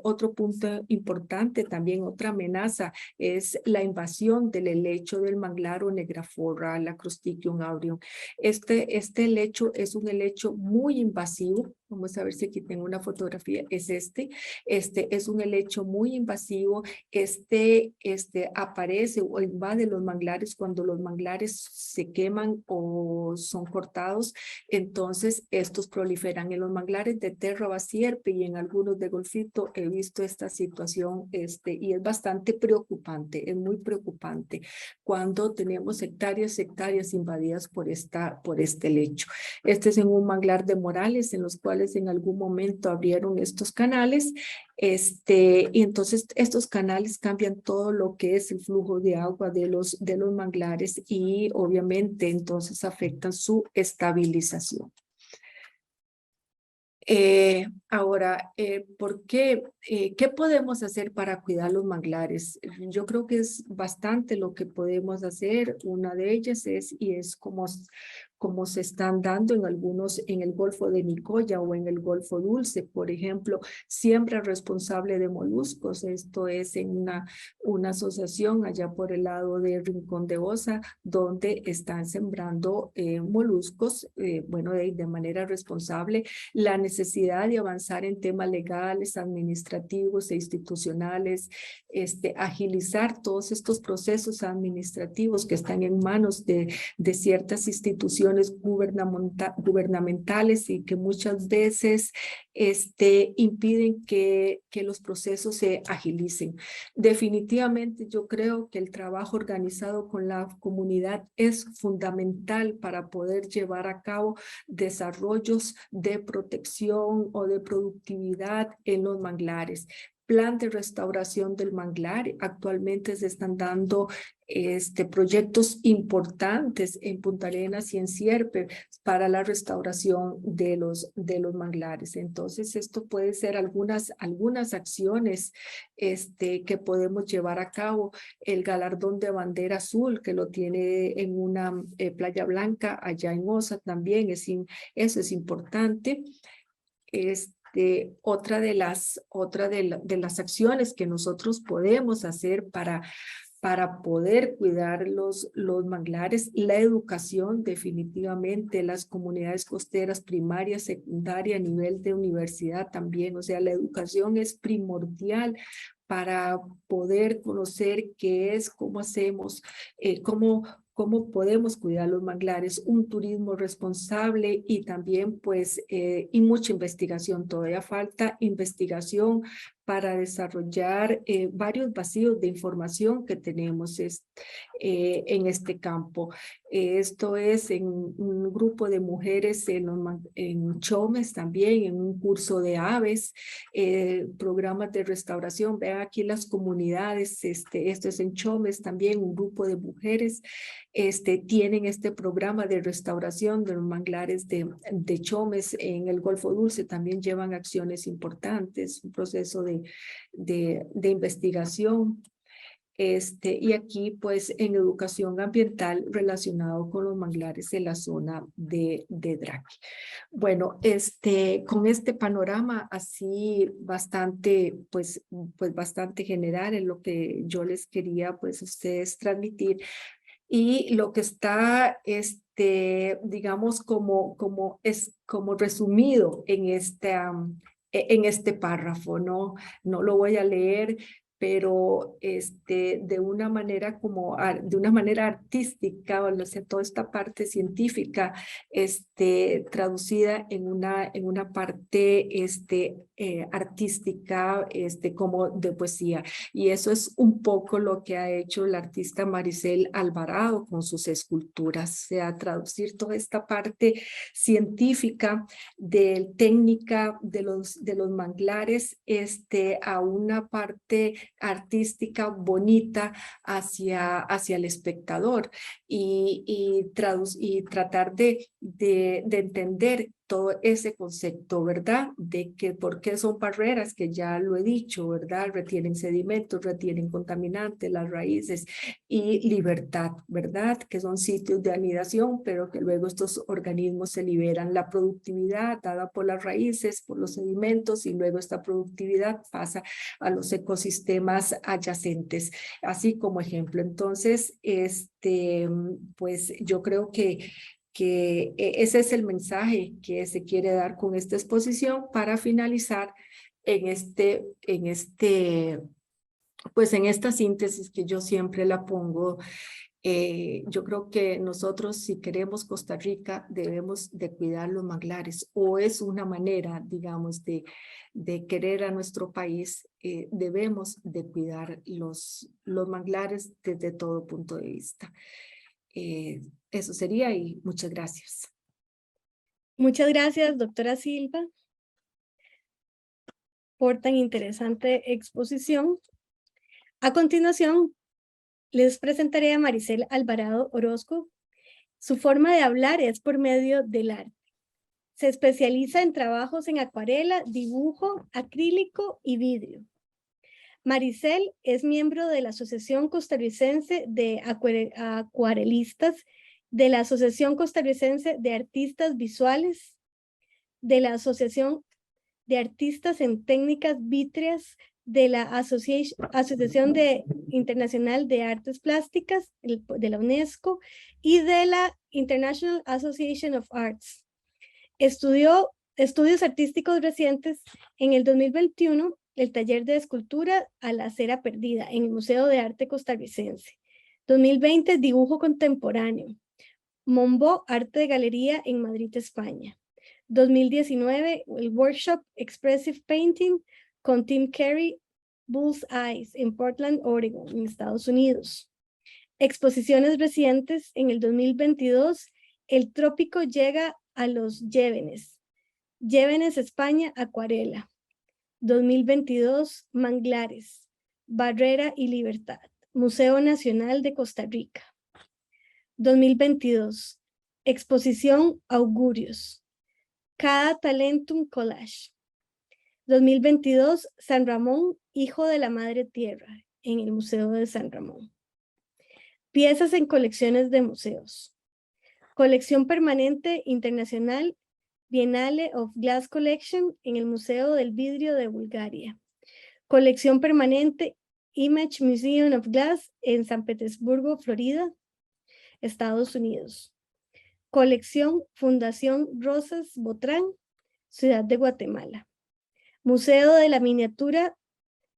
otro punto importante, también otra amenaza, es la invasión del helecho del manglar o Negraphora, la Acrostichium aureum. Este helecho es un helecho muy invasivo. Vamos a ver si aquí tengo una fotografía. Es es un helecho muy invasivo. Aparece o invade los manglares cuando los manglares se queman o son cortados. Entonces, estos proliferan en los manglares de Terra Basierpe y en algunos de Golfito. He visto esta situación y es bastante preocupante, es muy preocupante cuando tenemos hectáreas invadidas por este lecho. Este es en un manglar de Morales, en los cuales en algún momento abrieron estos canales, y entonces estos canales cambian todo lo que es el flujo de agua de los manglares y obviamente entonces afectan su estabilización. Ahora, ¿por qué? ¿Qué podemos hacer para cuidar los manglares? Yo creo que es bastante lo que podemos hacer. Una de ellas es como se están dando en algunos, en el Golfo de Nicoya o en el Golfo Dulce, por ejemplo, siembra responsable de moluscos. Esto es en una asociación allá por el lado de Rincón de Osa, donde están sembrando moluscos, bueno, de manera responsable. La necesidad de avanzar en temas legales, administrativos e institucionales, agilizar todos estos procesos administrativos que están en manos de ciertas instituciones gubernamentales y que muchas veces impiden que los procesos se agilicen. Definitivamente yo creo que el trabajo organizado con la comunidad es fundamental para poder llevar a cabo desarrollos de protección o de productividad en los manglares. Plan de restauración del manglar. Actualmente se están dando proyectos importantes en Punta Arenas y en Sierpe para la restauración de los manglares. Entonces, esto puede ser algunas acciones que podemos llevar a cabo. El galardón de bandera azul, que lo tiene en una playa blanca allá en Osa también, eso es importante. Otra de las acciones que nosotros podemos hacer para poder cuidar los manglares, la educación, definitivamente, las comunidades costeras primaria, secundaria, a nivel de universidad también. O sea, la educación es primordial para poder conocer qué es, cómo hacemos, cómo podemos cuidar los manglares, un turismo responsable y también pues y mucha investigación. Todavía falta investigación para desarrollar varios vacíos de información que tenemos en este campo. Esto es en un grupo de mujeres en Chomes también, en un curso de aves, programas de restauración. Vean aquí las comunidades, esto es en Chomes también, un grupo de mujeres tienen este programa de restauración de los manglares de Chomes. En el Golfo Dulce también llevan acciones importantes, un proceso de investigación. Y aquí pues en educación ambiental relacionado con los manglares en la zona de Draqui. Bueno, con este panorama así bastante, pues bastante general en lo que yo les quería pues a ustedes transmitir, y lo que está, digamos, como resumido en este párrafo, ¿no? No lo voy a leer, pero de una manera de una manera artística, o sea, toda esta parte científica, traducida en una parte artística, como de poesía. Y eso es un poco lo que ha hecho la artista Maricel Alvarado con sus esculturas, o sea, traducir toda esta parte científica, de técnica de los manglares, a una parte artística bonita hacia el espectador, y tratar de entender todo ese concepto, ¿verdad? De que por qué son barreras, que ya lo he dicho, ¿verdad? Retienen sedimentos, retienen contaminantes, las raíces, y libertad, ¿verdad? Que son sitios de anidación, pero que luego estos organismos se liberan. La productividad dada por las raíces, por los sedimentos, y luego esta productividad pasa a los ecosistemas adyacentes, así como ejemplo. Entonces, pues yo creo que ese es el mensaje que se quiere dar con esta exposición, para finalizar pues en esta síntesis que yo siempre la pongo. Yo creo que nosotros, si queremos Costa Rica, debemos de cuidar los manglares, o es una manera, digamos, de querer a nuestro país. Debemos de cuidar los manglares desde todo punto de vista. Eso sería, y muchas gracias. Muchas gracias, doctora Silva, por tan interesante exposición. A continuación, les presentaré a Maricel Alvarado Orozco. Su forma de hablar es por medio del arte. Se especializa en trabajos en acuarela, dibujo, acrílico y vidrio. Maricel es miembro de la Asociación Costarricense de Acuarelistas, de la Asociación Costarricense de Artistas Visuales, de la Asociación de Artistas en Técnicas Vítreas, de la Asociación Internacional de Artes Plásticas, de la UNESCO, y de la International Association of Arts. Estudió estudios artísticos recientes. En el 2021, el taller de escultura a la cera perdida en el Museo de Arte Costarricense. 2020, dibujo contemporáneo. Mombo, arte de galería en Madrid, España. 2019, el workshop Expressive Painting con Tim Carey, Bull's Eyes, en Portland, Oregon, en Estados Unidos. Exposiciones recientes. En el 2022, el trópico llega a los Llévenes. Llévenes, España, acuarela. 2022, manglares, Barrera y Libertad, Museo Nacional de Costa Rica. 2022, exposición Augurios, Cada Talentum Collage. 2022, San Ramón, hijo de la madre tierra, en el Museo de San Ramón. Piezas en colecciones de museos. Colección permanente internacional, Biennale of Glass Collection en el Museo del Vidrio de Bulgaria. Colección permanente Image Museum of Glass en San Petersburgo, Florida, Estados Unidos. Colección Fundación Rosas Botrán, Ciudad de Guatemala. Museo de la Miniatura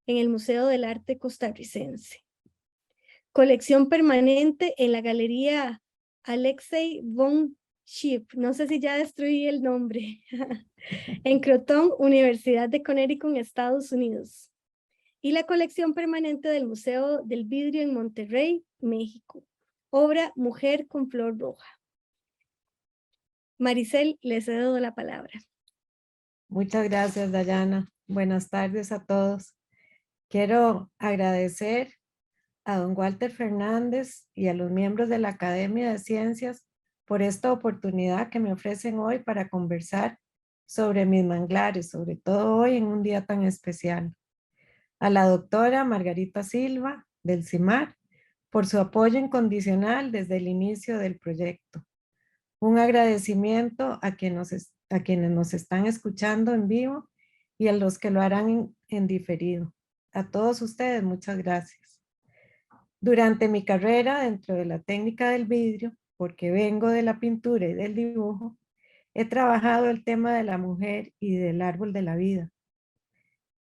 en el Museo del Arte Costarricense. Colección permanente en la Galería Alexei von Schiep, no sé si ya destruí el nombre, en Croton, Universidad de Connecticut, Estados Unidos. Y la colección permanente del Museo del Vidrio en Monterrey, México. Obra Mujer con Flor Roja. Maricel, le cedo la palabra. Muchas gracias, Dayana. Buenas tardes a todos. Quiero agradecer a don Walter Fernández y a los miembros de la Academia de Ciencias por esta oportunidad que me ofrecen hoy para conversar sobre mis manglares, sobre todo hoy en un día tan especial. A la doctora Margarita Silva del CIMAR por su apoyo incondicional desde el inicio del proyecto. Un agradecimiento a quienes nos están escuchando en vivo y a los que lo harán en diferido. A todos ustedes, muchas gracias. Durante mi carrera dentro de la técnica del vidrio, porque vengo de la pintura y del dibujo, he trabajado el tema de la mujer y del árbol de la vida.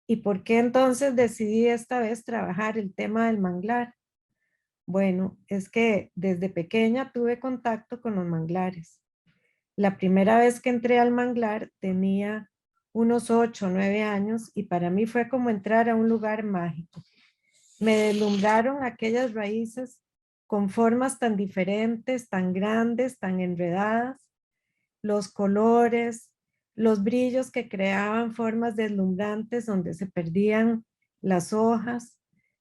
¿Y por qué entonces decidí esta vez trabajar el tema del manglar? Bueno, es que desde pequeña tuve contacto con los manglares. La primera vez que entré al manglar tenía unos 8 o 9 años y para mí fue como entrar a un lugar mágico. Me deslumbraron aquellas raíces con formas tan diferentes, tan grandes, tan enredadas, los colores, los brillos que creaban formas deslumbrantes donde se perdían las hojas,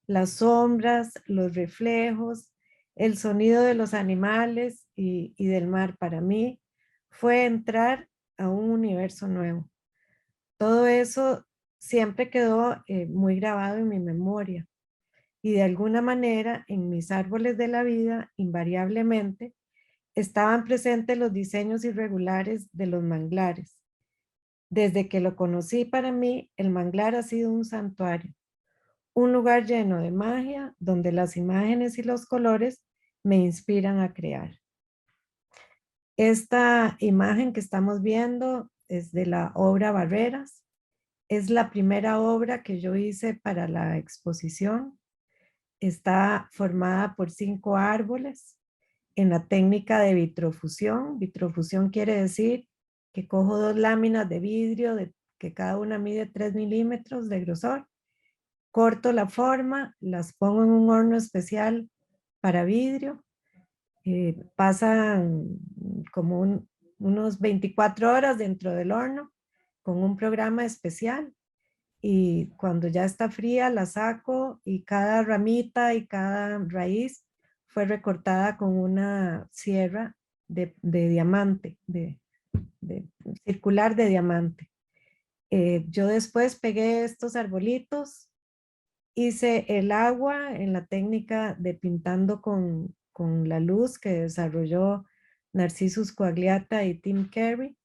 las sombras, los reflejos, el sonido de los animales y del mar. Para mí fue entrar a un universo nuevo. Todo eso siempre quedó muy grabado en mi memoria y de alguna manera en mis árboles de la vida invariablemente estaban presentes los diseños irregulares de los manglares. Desde que lo conocí, para mí el manglar ha sido un santuario, un lugar lleno de magia donde las imágenes y los colores me inspiran a crear. Esta imagen que estamos viendo es de la obra Barreras. Es la primera obra que yo hice para la exposición. Está formada por 5 árboles en la técnica de vitrofusión. Vitrofusión quiere decir que cojo 2 láminas de vidrio que cada una mide 3 milímetros de grosor. Corto la forma, las pongo en un horno especial para vidrio. Pasan como unos 24 horas dentro del horno con un programa especial. Y cuando ya está fría la saco y cada ramita y cada raíz fue recortada con una sierra de diamante, de circular de diamante. Yo después pegué estos arbolitos, hice el agua en la técnica de pintando con la luz que desarrolló Narcissus Coagliata y Tim Carey.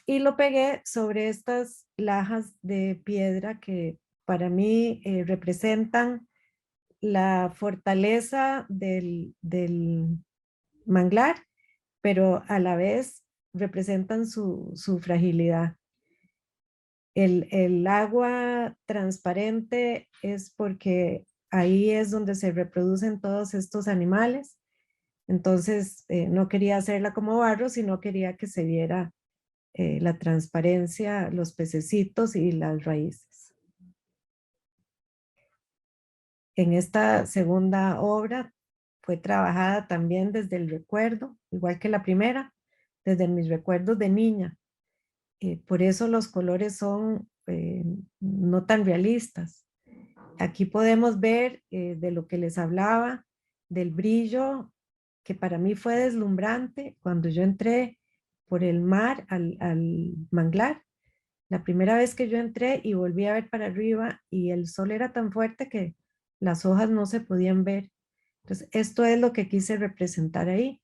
Y lo pegué sobre estas lajas de piedra que para mí representan la fortaleza del manglar, pero a la vez representan su fragilidad. El agua transparente es porque ahí es donde se reproducen todos estos animales. Entonces no quería hacerla como barro, sino quería que se viera la transparencia, los pececitos y las raíces. En esta segunda obra fue trabajada también desde el recuerdo, igual que la primera, desde mis recuerdos de niña. Por eso los colores son no tan realistas. Aquí podemos ver de lo que les hablaba, del brillo, que para mí fue deslumbrante cuando yo entré por el mar al manglar. La primera vez que yo entré y volví a ver para arriba y el sol era tan fuerte que las hojas no se podían ver. Entonces, esto es lo que quise representar ahí,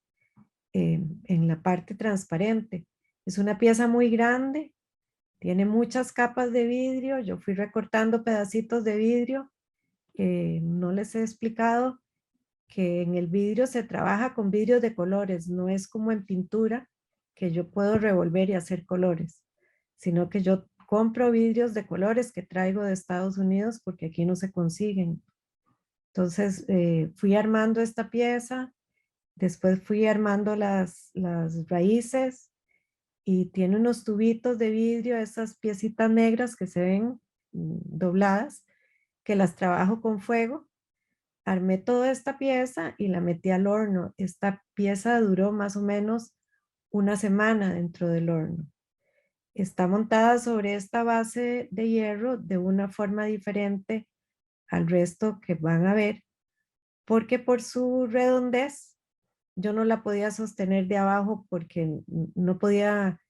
en la parte transparente. Es una pieza muy grande, tiene muchas capas de vidrio. Yo fui recortando pedacitos de vidrio. No les he explicado que en el vidrio se trabaja con vidrios de colores, no es como en pintura que yo puedo revolver y hacer colores, sino que yo compro vidrios de colores que traigo de Estados Unidos porque aquí no se consiguen. Entonces fui armando esta pieza, después fui armando las raíces y tiene unos tubitos de vidrio, esas piecitas negras que se ven dobladas, que las trabajo con fuego. Armé toda esta pieza y la metí al horno. Esta pieza duró más o menos una semana dentro del horno. Está montada sobre esta base de hierro de una forma diferente al resto que van a ver, porque por su redondez yo no la podía sostener de abajo porque no podía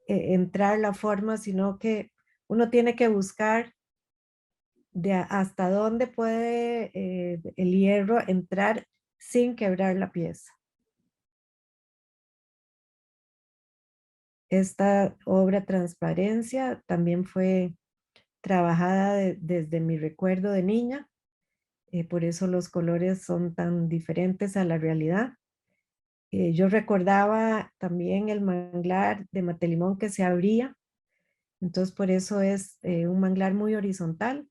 entrar la forma, sino que uno tiene que buscar hasta dónde puede el hierro entrar sin quebrar la pieza. Esta obra Transparencia también fue trabajada desde mi recuerdo de niña, por eso los colores son tan diferentes a la realidad. Yo recordaba también el manglar de Matelimón que se abría Entonces por eso es un manglar muy horizontal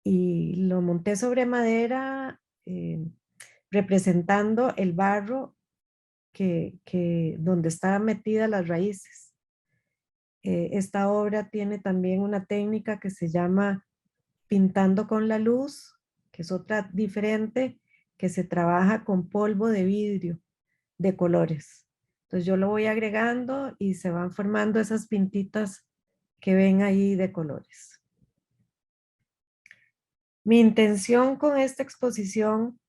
y lo monté sobre madera representando el barro donde estaban metidas las raíces. Esta obra tiene también una técnica que se llama pintando con la luz, que es otra diferente, que se trabaja con polvo de vidrio de colores. Entonces yo lo voy agregando y se van formando esas pintitas que ven ahí de colores. Mi intención con esta exposición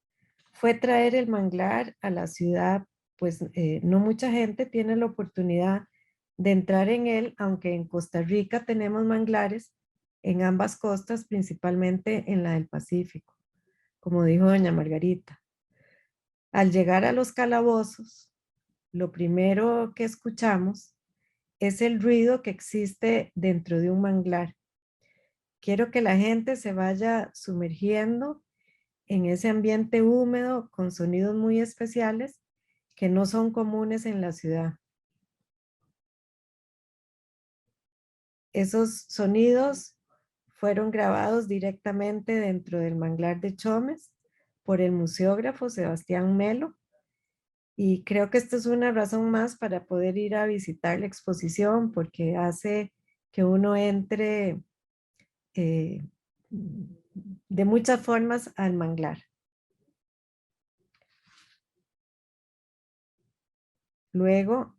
fue traer el manglar a la ciudad, pues no mucha gente tiene la oportunidad de entrar en él, aunque en Costa Rica tenemos manglares en ambas costas, principalmente en la del Pacífico, como dijo doña Margarita. Al llegar a los calabozos, lo primero que escuchamos es el ruido que existe dentro de un manglar. Quiero que la gente se vaya sumergiendo en ese ambiente húmedo con sonidos muy especiales que no son comunes en la ciudad. Esos sonidos fueron grabados directamente dentro del manglar de Chomes por el museógrafo Sebastián Melo, y creo que esta es una razón más para poder ir a visitar la exposición, porque hace que uno entre de muchas formas al manglar. Luego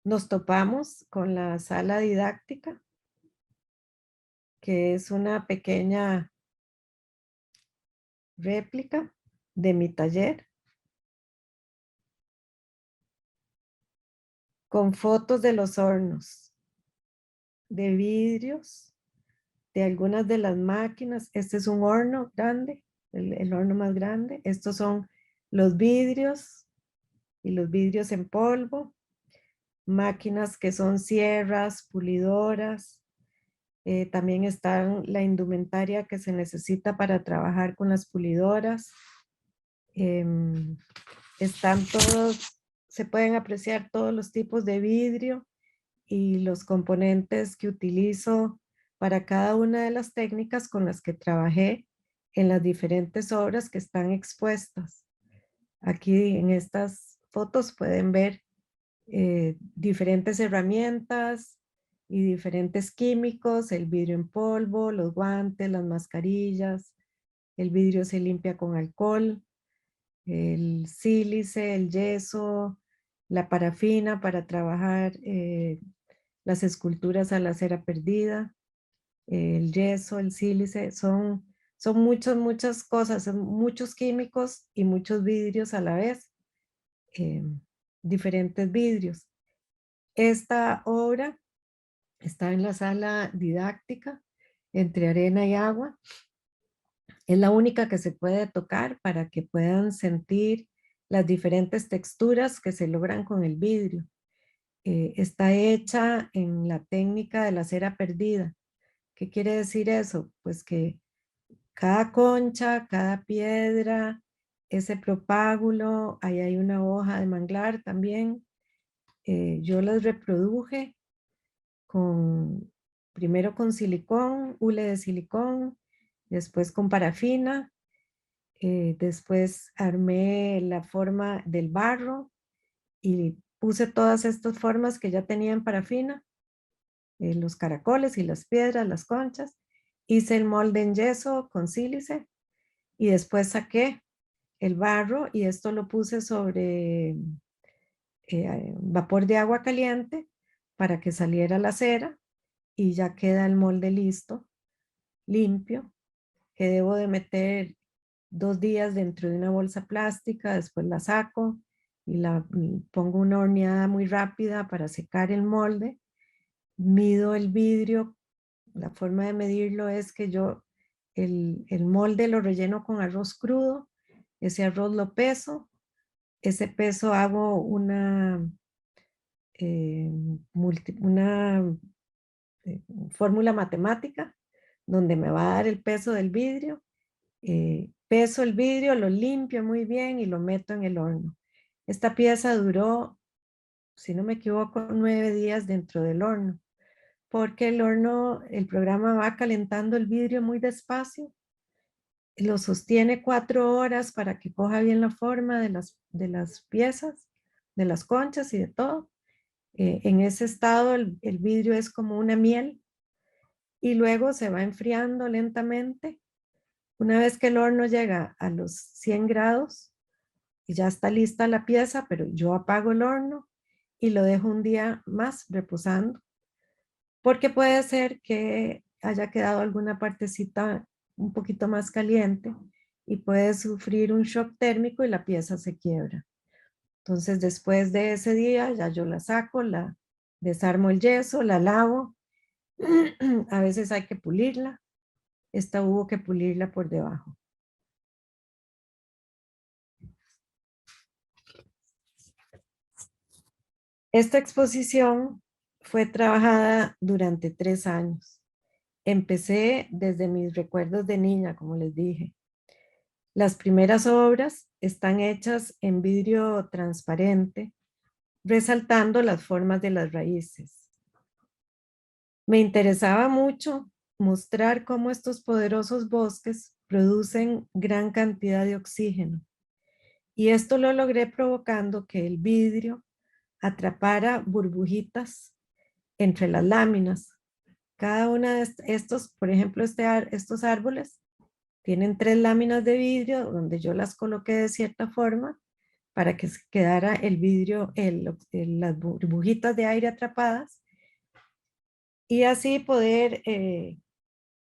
nos topamos con la sala didáctica, que es una pequeña réplica de mi taller, con fotos de los hornos, de vidrios, de algunas de las máquinas. Este es un horno grande, el horno más grande. Estos son los vidrios y los vidrios en polvo, máquinas que son sierras, pulidoras. También está la indumentaria que se necesita para trabajar con las pulidoras. Están todos, se pueden apreciar todos los tipos de vidrio y los componentes que utilizo para cada una de las técnicas con las que trabajé en las diferentes obras que están expuestas. Aquí en estas fotos pueden ver diferentes herramientas y diferentes químicos, el vidrio en polvo, los guantes, las mascarillas. El vidrio se limpia con alcohol, el sílice, el yeso, la parafina para trabajar las esculturas a la cera perdida, el yeso, el sílice, son muchas cosas, son muchos químicos y muchos vidrios a la vez, diferentes vidrios. Esta obra está en la sala didáctica, entre arena y agua. Es la única que se puede tocar para que puedan sentir las diferentes texturas que se logran con el vidrio. Está hecha en la técnica de la cera perdida. ¿Qué quiere decir eso? Pues que cada concha, cada piedra, ese propágulo, ahí hay una hoja de manglar también. Yo las reproduje primero con silicón, hule de silicón, después con parafina, después armé la forma del barro y puse todas estas formas que ya tenía en parafina, los caracoles y las piedras, las conchas. Hice el molde en yeso con sílice y después saqué el barro y esto lo puse sobre vapor de agua caliente para que saliera la cera y ya queda el molde listo, limpio, que debo de meter 2 días dentro de una bolsa plástica, después la saco y pongo una horneada muy rápida para secar el molde. Mido el vidrio, la forma de medirlo es que yo el molde lo relleno con arroz crudo, ese arroz lo peso, ese peso hago una fórmula matemática donde me va a dar el peso del vidrio. Peso el vidrio, lo limpio muy bien y lo meto en el horno. Esta pieza duró, si no me equivoco, 9 días dentro del horno. porque el horno, el programa va calentando el vidrio muy despacio, lo sostiene 4 horas para que coja bien la forma de las piezas, de las conchas y de todo. En ese estado el vidrio es como una miel y luego se va enfriando lentamente. Una vez que el horno llega a los 100 grados, y ya está lista la pieza, pero yo apago el horno y lo dejo un día más reposando, porque puede ser que haya quedado alguna partecita un poquito más caliente y puede sufrir un shock térmico y la pieza se quiebra. Entonces, después de ese día, ya yo la saco, la desarmo el yeso, la lavo. A veces hay que pulirla. Esta hubo que pulirla por debajo. Esta exposición fue trabajada durante 3 años. Empecé desde mis recuerdos de niña, como les dije. Las primeras obras están hechas en vidrio transparente, resaltando las formas de las raíces. Me interesaba mucho mostrar cómo estos poderosos bosques producen gran cantidad de oxígeno. Y esto lo logré provocando que el vidrio atrapara burbujitas entre las láminas. Cada una de estos, por ejemplo, estos árboles tienen 3 láminas de vidrio donde yo las coloqué de cierta forma para que se quedara el vidrio, las burbujitas de aire atrapadas y así poder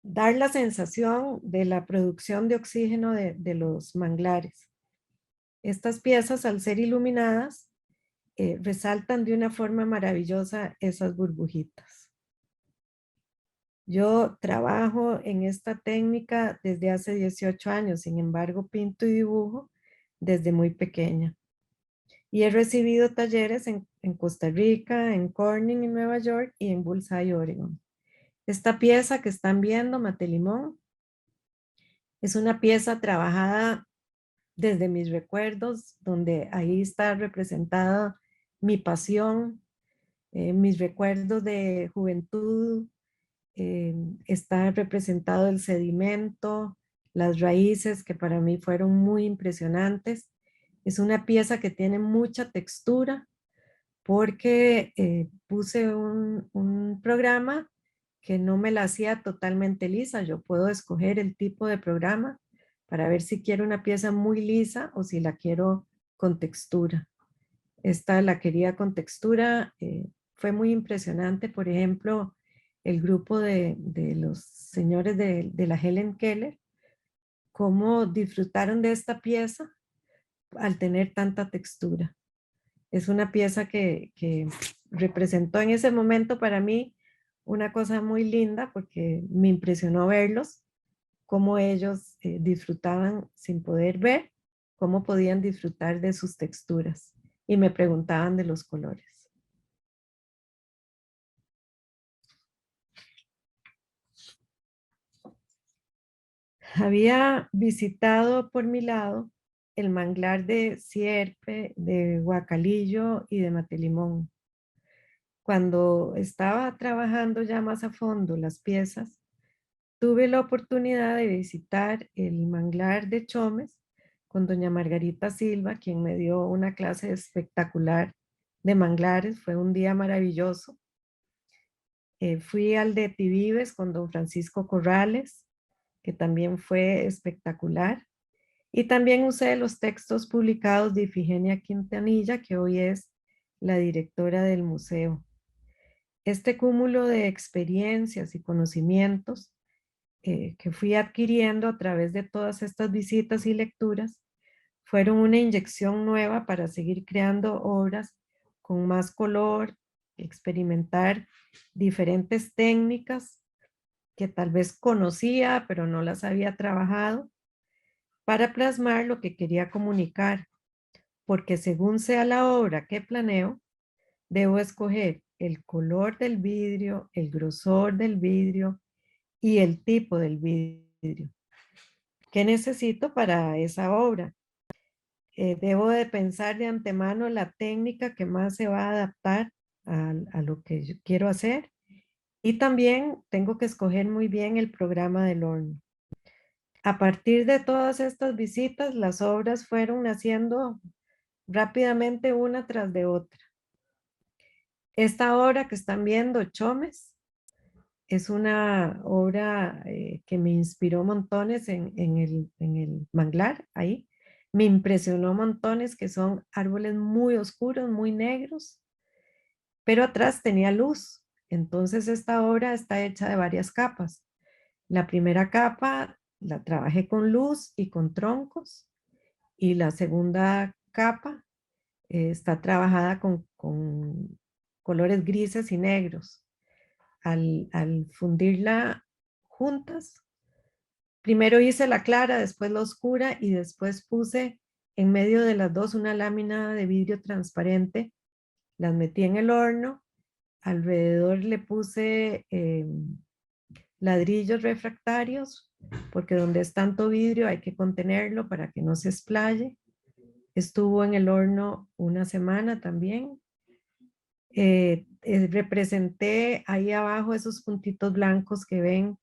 dar la sensación de la producción de oxígeno de los manglares. Estas piezas, al ser iluminadas, resaltan de una forma maravillosa esas burbujitas. Yo trabajo en esta técnica desde hace 18 años, sin embargo, pinto y dibujo desde muy pequeña. Y he recibido talleres en Costa Rica, en Corning, en Nueva York y en Bullseye, Oregon. Esta pieza que están viendo, Matelimón, es una pieza trabajada desde mis recuerdos, donde ahí está representada mi pasión, mis recuerdos de juventud, está representado el sedimento, las raíces que para mí fueron muy impresionantes. Es una pieza que tiene mucha textura porque puse un programa que no me la hacía totalmente lisa. Yo puedo escoger el tipo de programa para ver si quiero una pieza muy lisa o si la quiero con textura. Esta la quería con textura. Fue muy impresionante, por ejemplo, el grupo de los señores de la Helen Keller, cómo disfrutaron de esta pieza al tener tanta textura. Es una pieza que representó en ese momento para mí una cosa muy linda porque me impresionó verlos, cómo ellos disfrutaban sin poder ver, cómo podían disfrutar de sus texturas y me preguntaban de los colores. Había visitado por mi lado el manglar de Sierpe, de Guacalillo y de Matelimón. Cuando estaba trabajando ya más a fondo las piezas, tuve la oportunidad de visitar el manglar de Chomes con doña Margarita Silva, quien me dio una clase espectacular de manglares. Fue un día maravilloso. Fui al de Tibibes con don Francisco Corrales, que también fue espectacular. Y también usé los textos publicados de Ifigenia Quintanilla, que hoy es la directora del museo. Este cúmulo de experiencias y conocimientos que fui adquiriendo a través de todas estas visitas y lecturas fueron una inyección nueva para seguir creando obras con más color, experimentar diferentes técnicas que tal vez conocía, pero no las había trabajado, para plasmar lo que quería comunicar, porque según sea la obra que planeo, debo escoger el color del vidrio, el grosor del vidrio y el tipo del vidrio. ¿Qué necesito para esa obra? Debo de pensar de antemano la técnica que más se va a adaptar a lo que yo quiero hacer Y también tengo que escoger muy bien el programa del horno. A partir de todas estas visitas, las obras fueron naciendo rápidamente una tras de otra. Esta obra que están viendo, Chomes, es una obra que me inspiró montones en el manglar ahí. Me impresionó montones, que son árboles muy oscuros, muy negros, pero atrás tenía luz. Entonces esta obra está hecha de varias capas. La primera capa la trabajé con luz y con troncos, y la segunda capa está trabajada con colores grises y negros. Al fundirla juntas, primero hice la clara, después la oscura, y después puse en medio de las dos una lámina de vidrio transparente. Las metí en el horno, alrededor le puse ladrillos refractarios, porque donde es tanto vidrio hay que contenerlo para que no se explaye. Estuvo en el horno una semana también. Representé ahí abajo esos puntitos blancos que ven,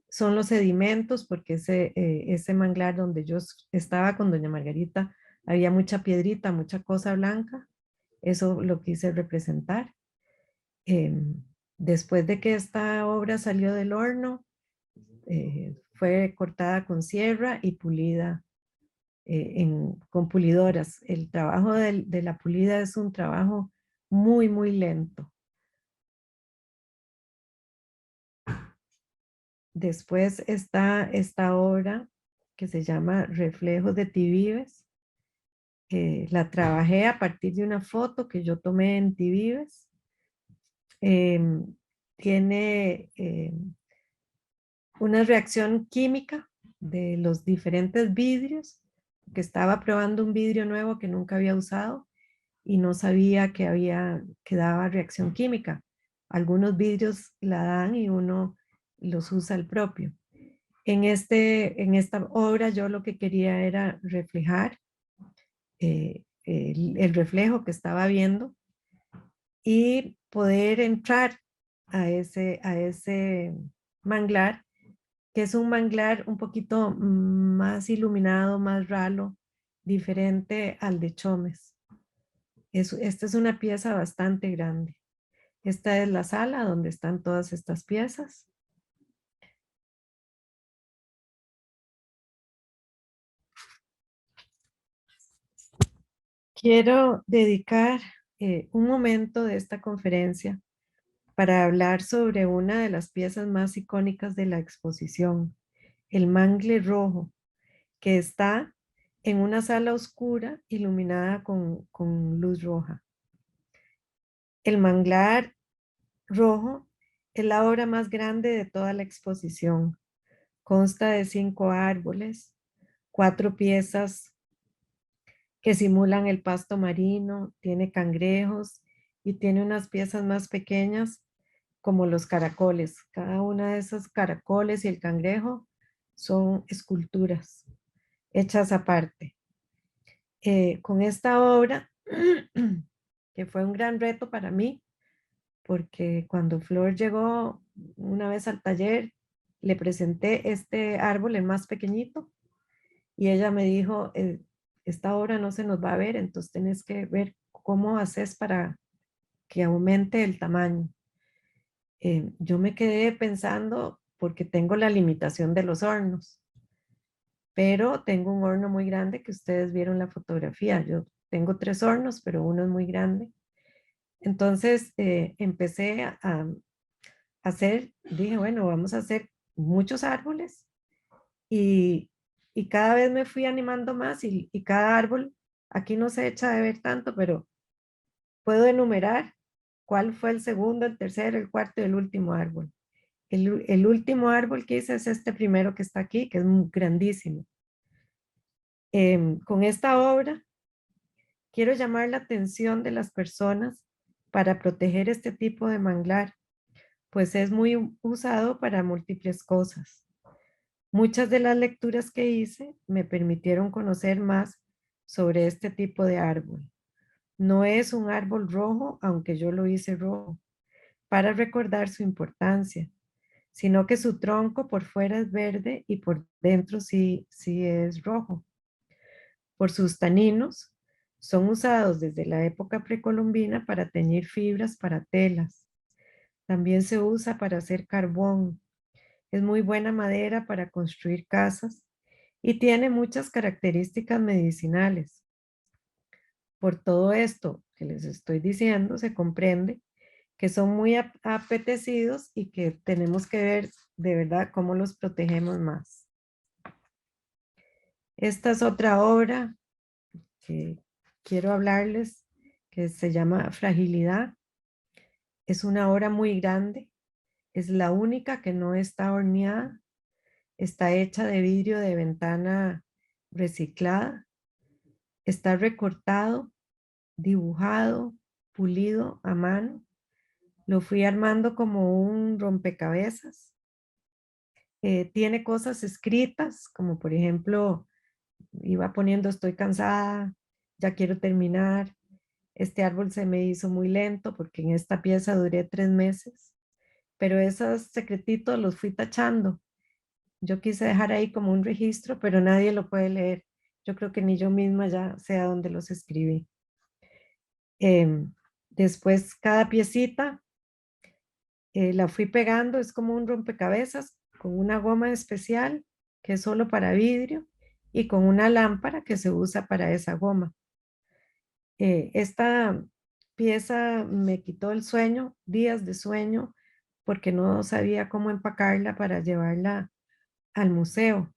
son los sedimentos, porque ese manglar donde yo estaba con doña Margarita había mucha piedrita, mucha cosa blanca. Eso lo quise representar. Después de que esta obra salió del horno, fue cortada con sierra y pulida con pulidoras. El trabajo de la pulida es un trabajo muy, muy lento. Después está esta obra que se llama Reflejos de Tibibes. La trabajé a partir de una foto que yo tomé en Tibibes. Tiene una reacción química de los diferentes vidrios, que estaba probando un vidrio nuevo que nunca había usado y no sabía que daba reacción química. Algunos vidrios la dan y uno los usa el propio. En esta obra yo lo que quería era reflejar el reflejo que estaba viendo y poder entrar a ese manglar, que es un manglar un poquito más iluminado, más ralo, diferente al de Chomes. Esta es una pieza bastante grande. Esta es la sala donde están todas estas piezas. Quiero dedicar un momento de esta conferencia para hablar sobre una de las piezas más icónicas de la exposición, el mangle rojo, que está en una sala oscura iluminada con luz roja. El manglar rojo es la obra más grande de toda la exposición. Consta de 5 árboles, 4 piezas que simulan el pasto marino, tiene cangrejos y tiene unas piezas más pequeñas como los caracoles. Cada una de esos caracoles y el cangrejo son esculturas hechas aparte. Con esta obra, que fue un gran reto para mí, porque cuando Flor llegó una vez al taller, le presenté este árbol, el más pequeñito, y ella me dijo, esta obra no se nos va a ver, entonces tienes que ver cómo haces para que aumente el tamaño. Yo me quedé pensando, porque tengo la limitación de los hornos, pero tengo un horno muy grande que ustedes vieron la fotografía. Yo tengo 3 hornos, pero uno es muy grande. Entonces empecé a hacer, dije, bueno, vamos a hacer muchos árboles, y cada vez me fui animando más, y cada árbol, aquí no se echa de ver tanto, pero puedo enumerar cuál fue el segundo, el tercero, el cuarto y el último árbol. El último árbol que hice es este primero que está aquí, que es grandísimo. Con esta obra quiero llamar la atención de las personas para proteger este tipo de manglar, pues es muy usado para múltiples cosas. Muchas de las lecturas que hice me permitieron conocer más sobre este tipo de árbol. No es un árbol rojo, aunque yo lo hice rojo. para recordar su importancia, sino que su tronco por fuera es verde y por dentro sí es rojo. Por sus taninos, son usados desde la época precolombina para teñir fibras para telas. También se usa para hacer carbón. Es muy buena madera para construir casas y tiene muchas características medicinales. Por todo esto que les estoy diciendo, se comprende que son muy apetecidos y que tenemos que ver de verdad cómo los protegemos más. Esta es otra obra que quiero hablarles, que se llama Fragilidad. Es una obra muy grande, es la única que no está horneada, está hecha de vidrio de ventana reciclada, está recortado, dibujado, pulido a mano. Lo fui armando como un rompecabezas. Tiene cosas escritas, como por ejemplo, iba poniendo estoy cansada, ya quiero terminar. Este árbol se me hizo muy lento porque en esta pieza duré 3 meses, pero esos secretitos los fui tachando. Yo quise dejar ahí como un registro, pero nadie lo puede leer. Yo creo que ni yo misma ya sé a dónde los escribí. Después cada piecita la fui pegando, es como un rompecabezas con una goma especial que es solo para vidrio y con una lámpara que se usa para esa goma. Esta pieza me quitó el sueño, días de sueño, porque no sabía cómo empacarla para llevarla al museo.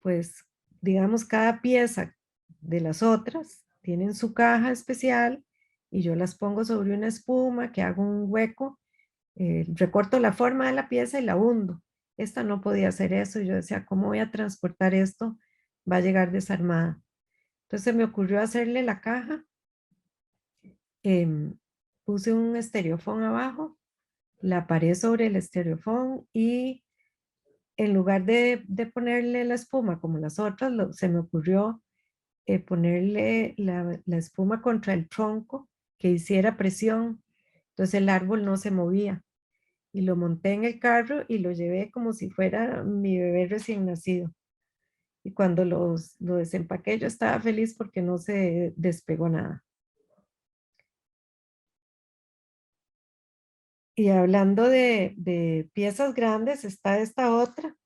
Pues digamos, cada pieza de las otras tienen su caja especial y yo las pongo sobre una espuma que hago un hueco, recorto la forma de la pieza y la hundo. Esta no podía hacer eso y yo decía, ¿cómo voy a transportar esto? Va a llegar desarmada. Entonces me ocurrió hacerle la caja. Puse un estereofón abajo, la paré sobre el estereofón y en lugar de ponerle la espuma como las otras, se me ocurrió ponerle la espuma contra el tronco que hiciera presión. Entonces el árbol no se movía. Y lo monté en el carro y lo llevé como si fuera mi bebé recién nacido. Y cuando lo desempaqué, yo estaba feliz porque no se despegó nada. Y hablando de piezas grandes, está esta otra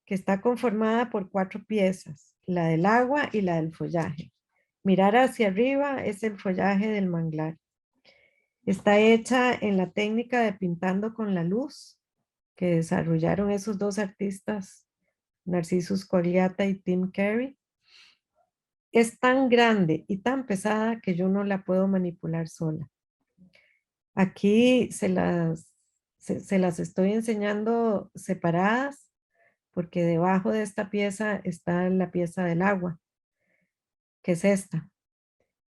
que está conformada por 4 piezas, la del agua y la del follaje. Mirar hacia arriba es el follaje del manglar. Está hecha en la técnica de pintando con la luz que desarrollaron esos 2 artistas, Narcissus Cogliata y Tim Carey. Es tan grande y tan pesada que yo no la puedo manipular sola. Aquí se las estoy enseñando separadas porque debajo de esta pieza está la pieza del agua, que es esta.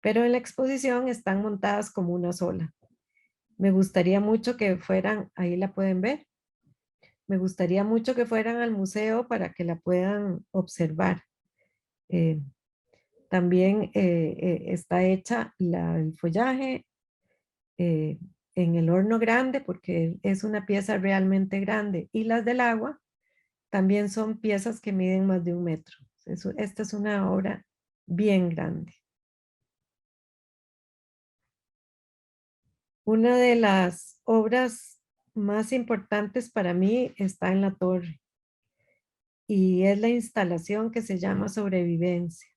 Pero en la exposición están montadas como una sola. Me gustaría mucho que fueran, ahí la pueden ver, me gustaría mucho que fueran al museo para que la puedan observar. También está hecha el follaje en el horno grande porque es una pieza realmente grande y las del agua también son piezas que miden más de 1 metro. Esta es una obra bien grande. Una de las obras más importantes para mí está en la torre y es la instalación que se llama Sobrevivencia.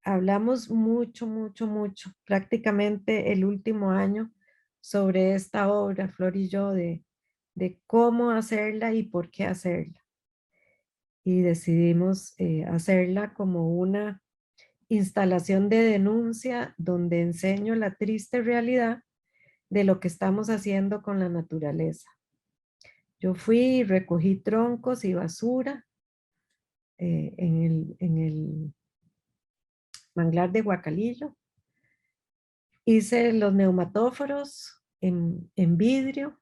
Hablamos mucho, mucho, mucho, prácticamente el último año sobre esta obra, Flor y yo, de cómo hacerla y por qué hacerla. Y decidimos hacerla como una instalación de denuncia donde enseño la triste realidad de lo que estamos haciendo con la naturaleza. Yo fui y recogí troncos y basura en el manglar de Guacalillo. Hice los neumatóforos en vidrio.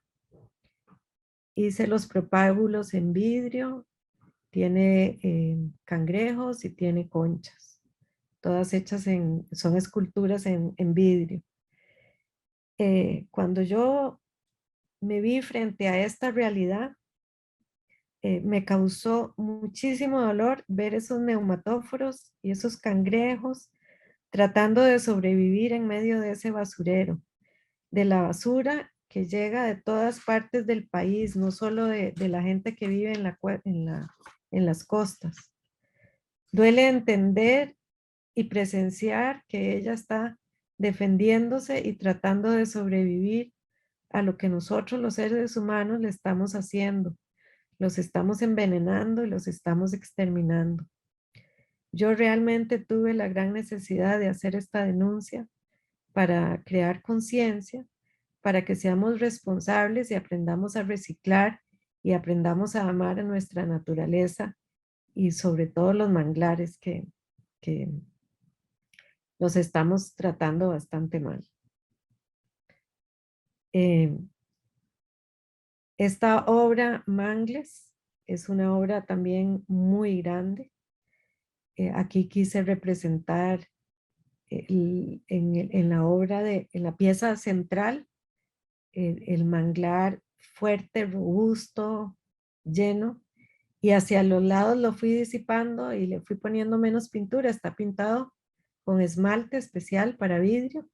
Hice los propágulos en vidrio. Tiene cangrejos y tiene conchas. Todas hechas son esculturas en vidrio. cuando yo me vi frente a esta realidad, me causó muchísimo dolor ver esos neumatóforos y esos cangrejos tratando de sobrevivir en medio de ese basurero, de la basura que llega de todas partes del país, no solo de la gente que vive en las costas. Duele entender y presenciar que ella está defendiéndose y tratando de sobrevivir a lo que nosotros los seres humanos le estamos haciendo. Los estamos envenenando y los estamos exterminando. Yo realmente tuve la gran necesidad de hacer esta denuncia para crear conciencia, para que seamos responsables y aprendamos a reciclar y aprendamos a amar a nuestra naturaleza y sobre todo los manglares que los estamos tratando bastante mal. Esta obra, Mangles, es una obra también muy grande. Aquí quise representar en la obra, en la pieza central, el manglar fuerte, robusto, lleno, y hacia los lados lo fui disipando y le fui poniendo menos pintura. Está pintado con esmalte especial para vidrio,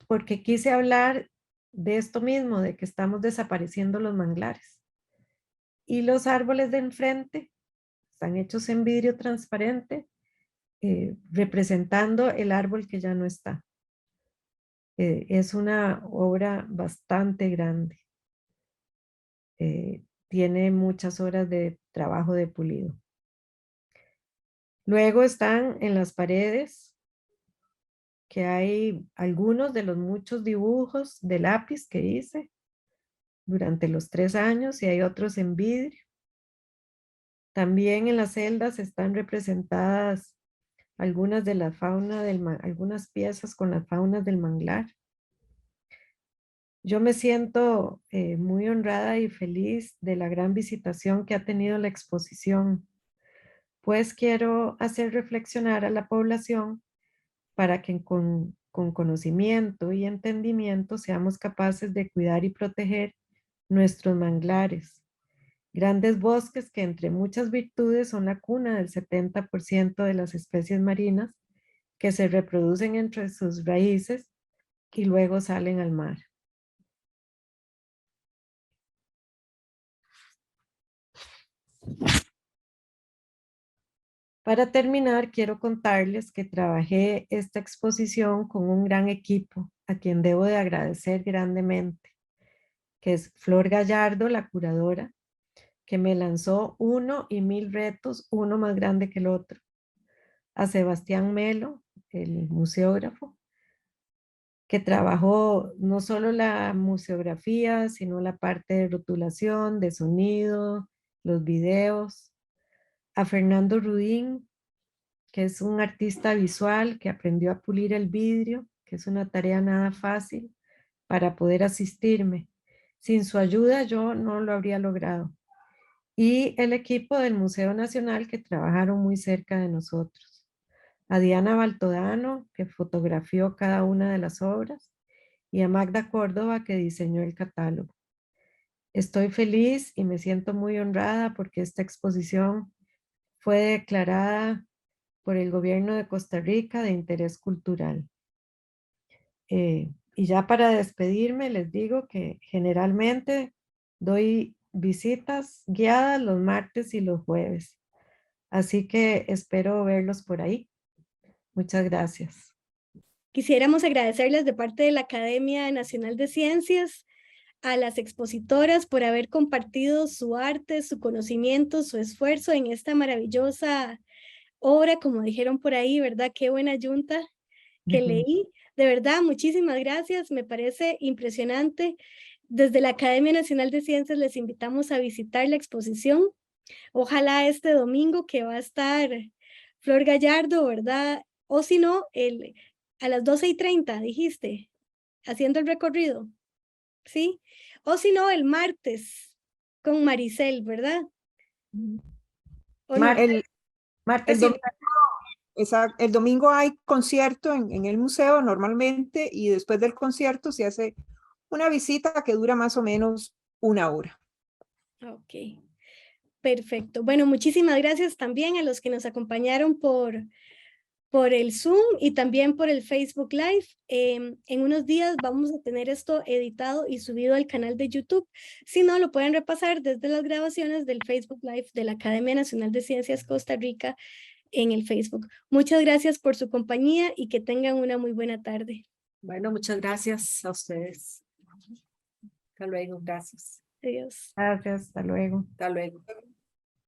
porque quise hablar de esto mismo, de que estamos desapareciendo los manglares. Y los árboles de enfrente están hechos en vidrio transparente, representando el árbol que ya no está. Es una obra bastante grande. Tiene muchas horas de trabajo de pulido. Luego están en las paredes, que hay algunos de los muchos dibujos de lápiz que hice durante los 3 años y hay otros en vidrio. También en las celdas están representadas algunas de la fauna algunas piezas con las faunas del manglar. Yo me siento muy honrada y feliz de la gran visitación que ha tenido la exposición, pues quiero hacer reflexionar a la población para que con conocimiento y entendimiento seamos capaces de cuidar y proteger nuestros manglares, grandes bosques que entre muchas virtudes son la cuna del 70% de las especies marinas que se reproducen entre sus raíces y luego salen al mar. Para terminar, quiero contarles que trabajé esta exposición con un gran equipo a quien debo de agradecer grandemente, que es Flor Gallardo, la curadora, que me lanzó 1 y 1000 retos, uno más grande que el otro. A Sebastián Melo, el museógrafo, que trabajó no solo la museografía, sino la parte de rotulación, de sonido, los videos. A Fernando Rudín, que es un artista visual que aprendió a pulir el vidrio, que es una tarea nada fácil para poder asistirme. Sin su ayuda yo no lo habría logrado. Y el equipo del Museo Nacional que trabajaron muy cerca de nosotros. A Diana Baltodano, que fotografió cada una de las obras, y a Magda Córdoba, que diseñó el catálogo. Estoy feliz y me siento muy honrada porque esta exposición fue declarada por el gobierno de Costa Rica de interés cultural. Y ya para despedirme les digo que generalmente doy visitas guiadas los martes y los jueves. Así que espero verlos por ahí. Muchas gracias. Quisiéramos agradecerles de parte de la Academia Nacional de Ciencias a las expositoras por haber compartido su arte, su conocimiento, su esfuerzo en esta maravillosa obra, como dijeron por ahí, ¿verdad? Qué buena yunta que leí. De verdad, muchísimas gracias. Me parece impresionante. Desde la Academia Nacional de Ciencias les invitamos a visitar la exposición. Ojalá este domingo que va a estar Flor Gallardo, ¿verdad? O si no, a las 12:30, dijiste, haciendo el recorrido, ¿sí? O si no, el martes con Maricel, ¿verdad? ¿O no? El Martes y domingo, El domingo hay concierto en el museo normalmente y después del concierto se hace una visita que dura más o menos 1 hora. Ok, perfecto. Bueno, muchísimas gracias también a los que nos acompañaron por el Zoom y también por el Facebook Live. En unos días vamos a tener esto editado y subido al canal de YouTube. Si no, lo pueden repasar desde las grabaciones del Facebook Live de la Academia Nacional de Ciencias Costa Rica en el Facebook. Muchas gracias por su compañía y que tengan una muy buena tarde. Bueno, muchas gracias a ustedes. Hasta luego, gracias. Adiós. Gracias, hasta luego. Hasta luego.